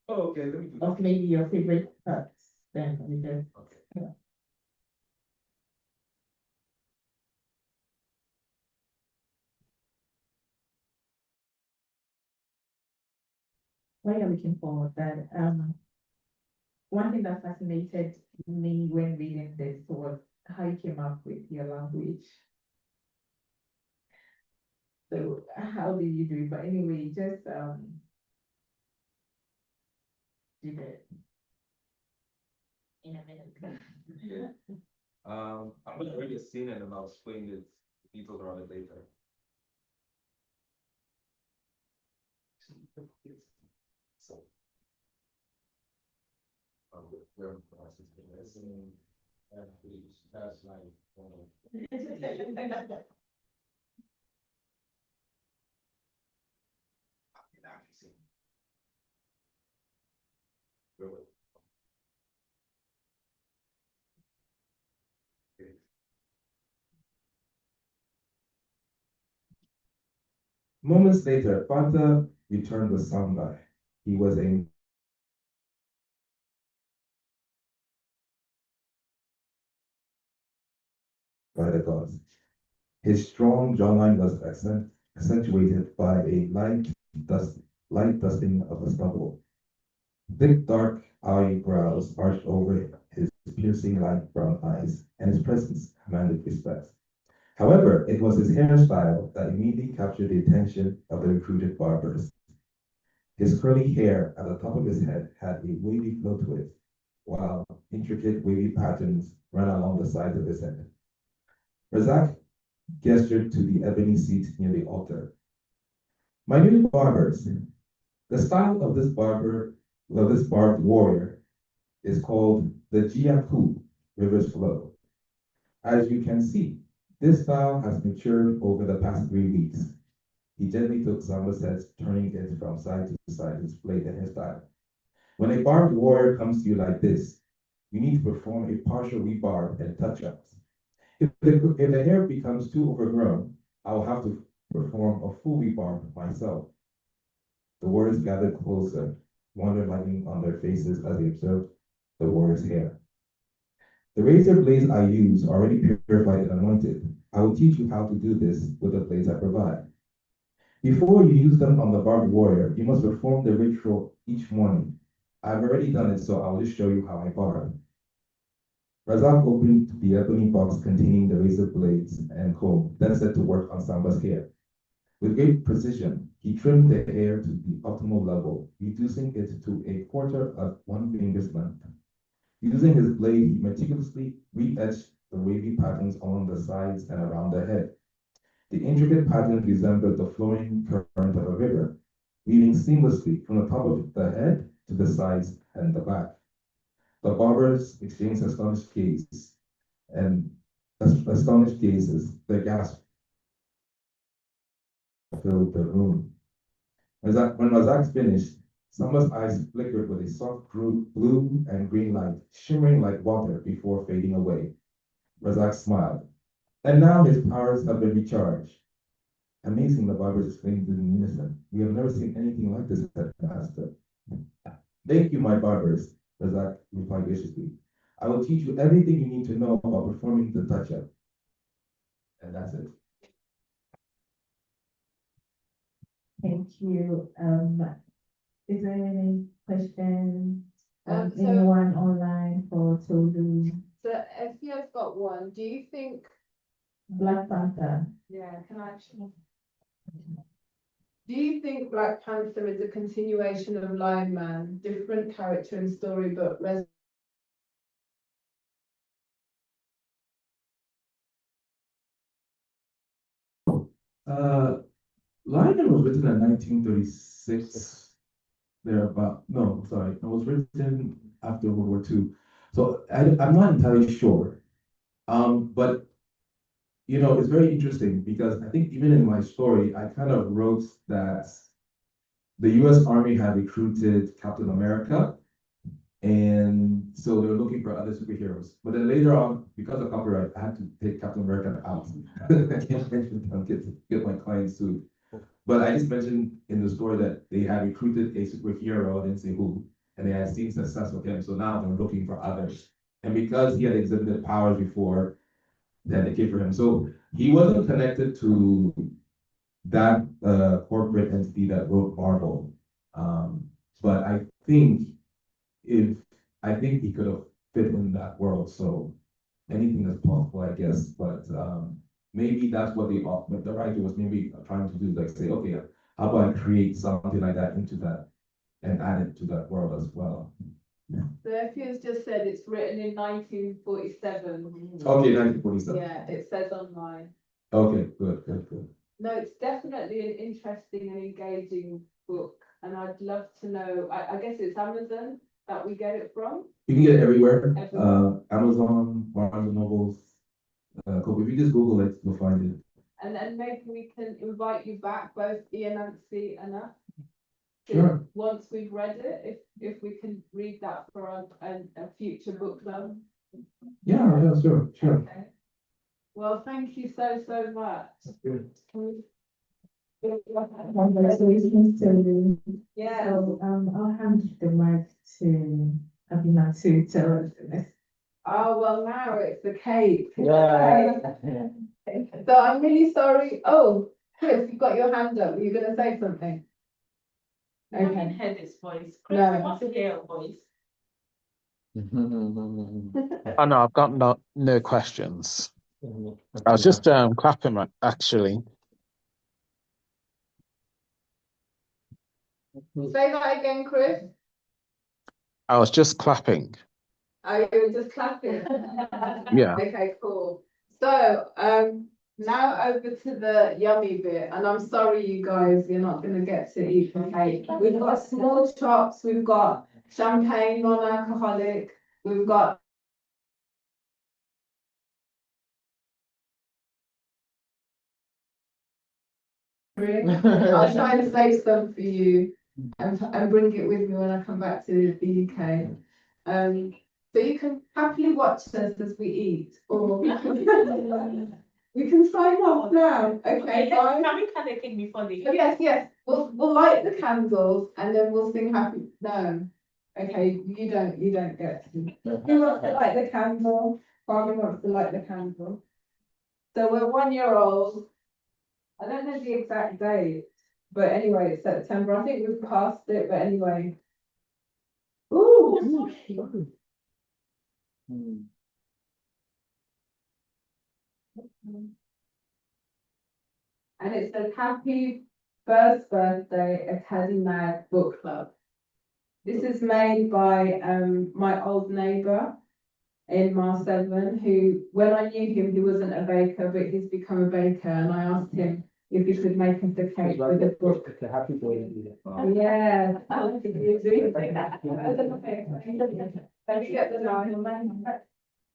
Oh, okay, let me do that. of maybe your favorite parts? Then we just Okay. yeah. While you're looking for that, one thing that fascinated me when reading this was how you came up with your language. So how did you do it? But anyway, just did it in a minute. I'm gonna read a scene and then I'll explain the details around it later. So, we're listening and please pass like moments later, Fanta returned with Samba. He was a by the gods. His strong jawline was accentuated by a light dusting of the stubble. Thick, dark eyebrows arched over his piercing light brown eyes, and his presence commanded respect. However, it was his hairstyle that immediately captured the attention of the recruited barbers. His curly hair at the top of his head had a wavy flow to it, while intricate wavy patterns ran along the sides of his head. Razak gestured to the ebony seat near the altar. My new barbers, the style of this barbed warrior is called the Jiaku River's Flow. As you can see, this style has matured over the past 3 weeks. He gently took Samba's head, turning it from side to side to display the hairstyle. When a barbed warrior comes to you like this, you need to perform a partial rebarb and touch-ups. If the hair becomes too overgrown, I will have to perform a full rebarb myself. The warriors gathered closer, wonder lighting on their faces as they observed the warrior's hair. The razor blades I use are already purified and anointed. I will teach you how to do this with the blades I provide. Before you use them on the barbed warrior, you must perform the ritual each morning. I've already done it, so I'll just show you how I barb. Razak opened the ebony box containing the razor blades and comb, then set to work on Samba's hair. With great precision, he trimmed the hair to the optimal level, reducing it to a quarter of 1 finger's length. Using his blade, he meticulously re-etched the wavy patterns along the sides and around the head. The intricate patterns resembled the flowing current of a river, weaving seamlessly from the top of the head to the sides and the back. The barbers exchanged astonished gazes. The gasp filled the room. When Razak finished, Samba's eyes flickered with a soft blue and green light, shimmering like water before fading away. Razak smiled. And now his powers have been recharged. Amazing, the barbers exclaimed in unison. We have never seen anything like this, Master. Thank you, my barbers, Razak replied graciously. I will teach you everything you need to know about performing the touch-up. And that's it. Thank you. Is there any questions from So- anyone online for Tolu? So Effie's got one. Do you think, Black Panther. yeah, can I actually? Do you think Black Panther is a continuation of Lion Man, different character and story, but Lion was written in 1936. there about, no, sorry, it was written after World War II. So I'm not entirely sure. But it's very interesting because I think even in my story, I kind of wrote that the US Army had recruited Captain America, and so they were looking for other superheroes. But then later on, because of copyright, I had to take Captain America out. I can't mention them, get my clients sued. But I just mentioned in the story that they had recruited a superhero, I didn't say who, and they had seen success with him. So now they're looking for others. And because he had exhibited powers before, then they came for him. So he wasn't connected to that corporate entity that wrote Marvel. But if I think he could have fit in that world. So anything is possible, I guess. But maybe that's what the writer was maybe trying to do, like say, okay, how about I create something like that into that and add it to that world as well. So Effie's just said it's written in 1947. Okay, 1947. Yeah, it says online. Okay, good. No, it's definitely an interesting and engaging book, and I'd love to know. I guess it's Amazon that we get it from. You can get it everywhere. Everywhere. Amazon, Barnes and Nobles. If you just Google it, you'll find it. And then maybe we can invite you back, both E-Ananse and us. Sure. Once we've read it, if we can read that for a future book club. Yeah, sure. Okay. Well, thank you so much. That's good. Congratulations to Yeah. So I'll hand the mic to Abina to tell us the next. Oh, well, now it's the cake. Yeah. So I'm really sorry. Oh, Chris, you've got your hand up. Were you going to say something? I haven't heard his voice. Chris, No. I want to hear your voice. Oh no, I've got no questions. I was just clapping actually. Say that again, Chris. I was just clapping. Oh, you were just clapping. Yeah. Okay, cool. So, now over to the yummy bit, and I'm sorry, you guys, you're not going to get to eat the cake. We've got small chops, we've got champagne, non-alcoholic, we've got I'll try and save some for you and bring it with me when I come back to the UK. So you can happily watch us as we eat, or we can sign off now. Okay, bye. Can we cut the cake before the Yes. We'll light the candles and then we'll sing happy. No. Okay, you don't get to. Who wants to light the candle? Barbie wants to light the candle. So we're 1 year old. I don't know the exact date, but anyway, it's September. I think we've passed it, but anyway. Ooh. And it says happy first birthday Academy Mag Book Club. This is made by my old neighbour in Mile 7, who, when I knew him, he wasn't a baker, but he's become a baker, and I asked him if he could make us a cake with a book. It's a happy birthday. Yeah. Let me get the line.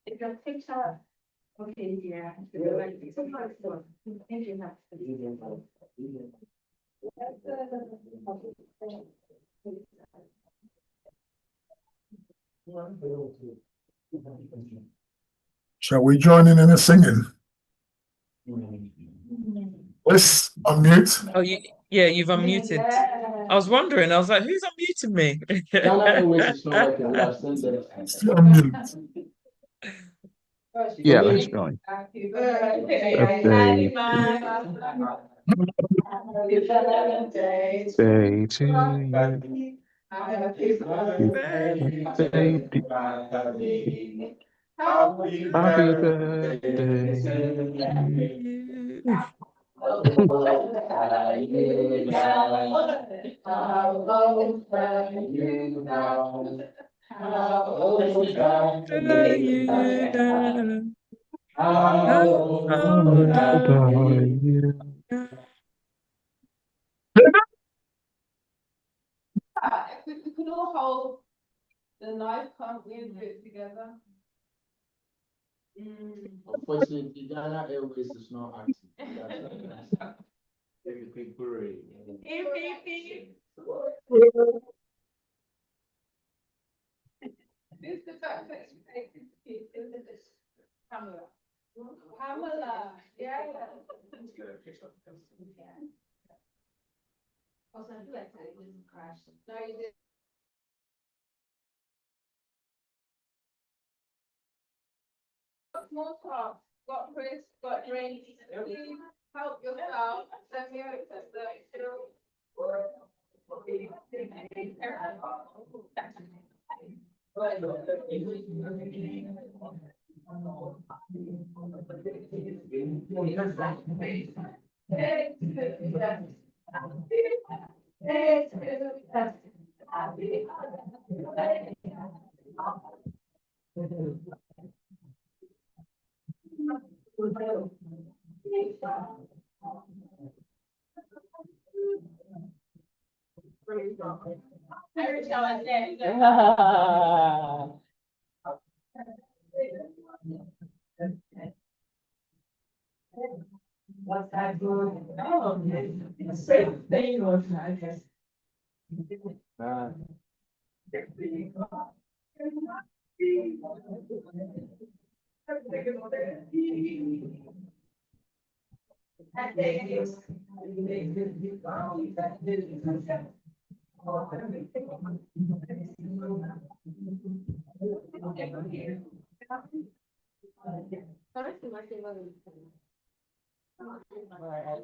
Is your picture okay? Yeah. Shall we join in the singing? Let's unmute. Oh, you've unmuted. I was wondering. I was like, who's unmuting me? Ghana Airways is not working. We have sent them. Still unmute. Yeah, Okay. let's join. Happy Birthday. birthday. Day to you. Happy Birthday. Happy birthday. How old are you? you hold the knife, can't you do it together? Unfortunately, Ghana Airways is not active. Very quick break. Who's the back that's Pamela? Pamela, yeah. Also, I feel like it didn't crash. No, you did. Small talk, got Chris, got Drake, please help yourself, send me over to the show. Every time I say what's that good? Oh, same thing was nice.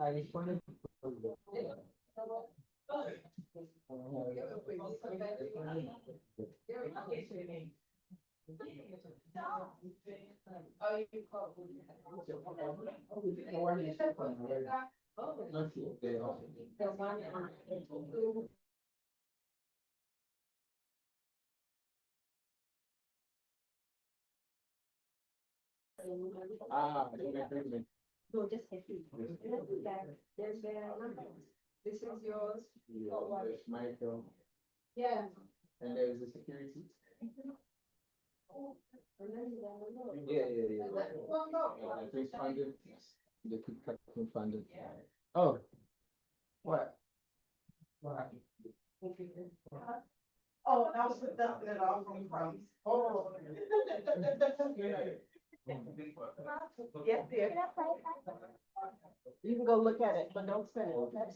I responded. No, just happy. There's their number. This is yours. There's Michael. Yeah. And there's the security. Yeah. I think funded. They could cut from funded. Oh. What? What? Oh, that's it all from France. Oh. Yes, dear. You can go look at it, but don't spend it, okay?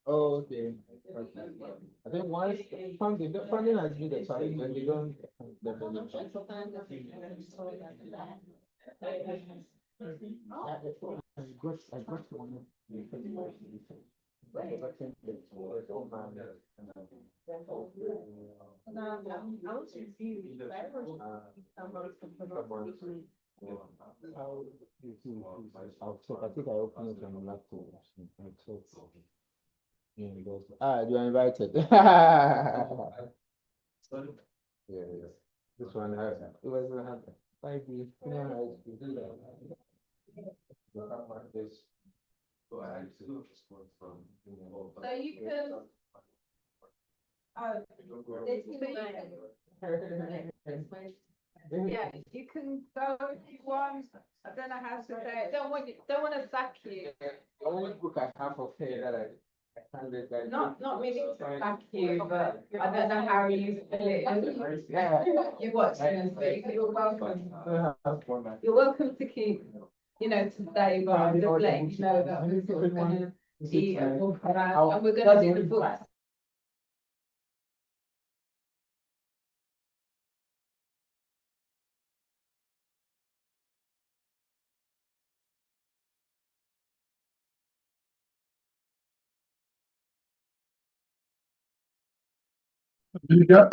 Oh, okay. I think once funding has been the challenge, when they don't I got one. I think I opened it on the laptop. You're invited. Yeah. This one has it was 5 years. So you can. Yeah, you can go if you want. I don't know how to say it. Don't want to sack you. The only book I have of here that I can't read that. Not really to sack you, but I don't know how you feel it. Yeah. You're watching this, but you're welcome. You're welcome to keep, to stay, but I'm just letting you know that we're going to eat and walk around, and we're going to do the books.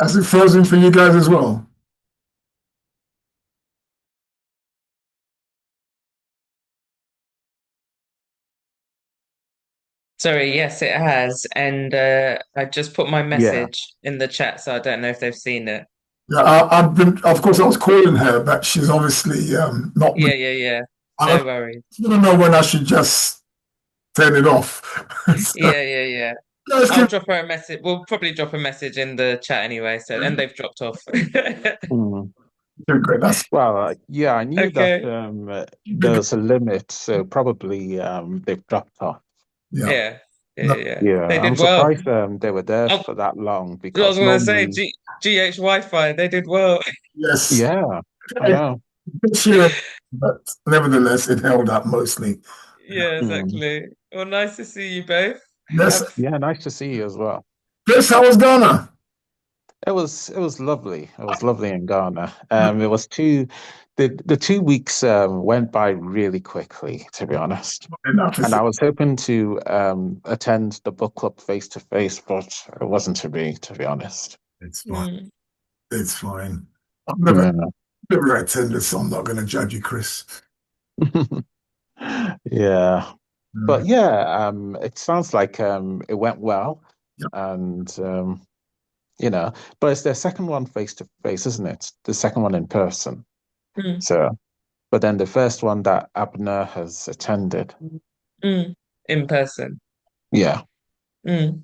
Has it frozen for you guys as well? Sorry, yes, it has. And I just put my message in the chat, so I don't know if they've seen it. Yeah, I've been, of course, I was calling her, but she's obviously not with. Yeah. I No worries. don't know when I should just turn it off. So, Yeah. Guys, I'll keep drop her a message. We'll probably drop a message in the chat anyway. So, and they've dropped off. Mm. doing great. That's Well, yeah, I knew that Okay. there was a limit, so probably they've dropped off. yeah. Yeah. Yeah. No, Yeah. Yeah, They I'm did well. surprised they were there I, for that long I was because gonna say normally, GH Wi-Fi. They did well. yes. yeah, I know. Sure, but nevertheless, it held up mostly. Yeah, Mm. exactly. Well, nice to see you both. Yes, Have Yeah, nice to see you as well. Chris, how was Ghana? It was lovely. It was lovely in Ghana. It was the 2 weeks went by really quickly, to be honest. Enough And is I was hoping to attend the book club face to face, but it wasn't to be honest. it's fine. mm, It's fine. I've Yeah. never attended, so I'm not going to judge you, Chris. Yeah. Mm. But yeah, it sounds like it went well. Yeah. And but it's their second one face to face, isn't it? The second one in person. mm, So, but then the first one that Abner has attended. in person. Yeah. Mm.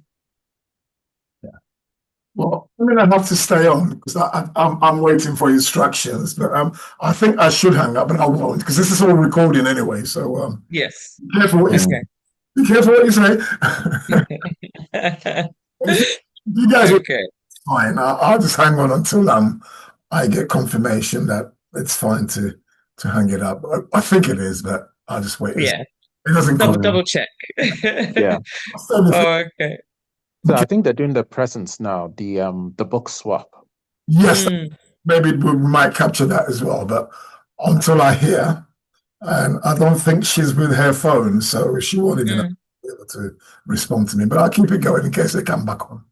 Well, I'm going to have to stay on because I'm waiting for instructions. But I think I should hang up, but I won't because this is all recording anyway. So Yes. be careful what you say. Mm. Be careful what you say. You guys are Okay. fine. I'll just hang on until I get confirmation that it's fine to hang it up. I think it is, but I'll just wait. Yeah. It doesn't come. Double check. Yeah. Oh, okay. So I think they're doing the presents now, the book swap. Yes, Mm, maybe we might capture that as well, but until I hear, and I don't think she's with her phone, so she won't even mm, be able to respond to me. But I'll keep it going in case they come back on.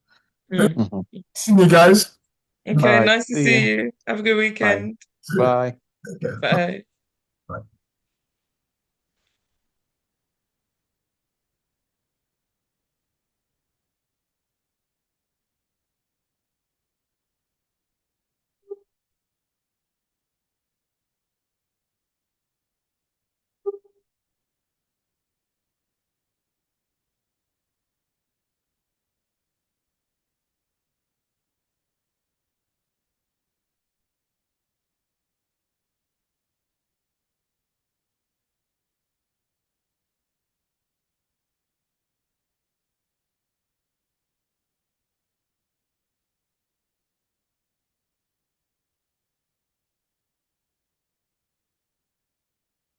mm. Mhm. See you guys. Okay, All right. nice to See see you. you. Have a good Bye. weekend. Bye. Okay. Bye.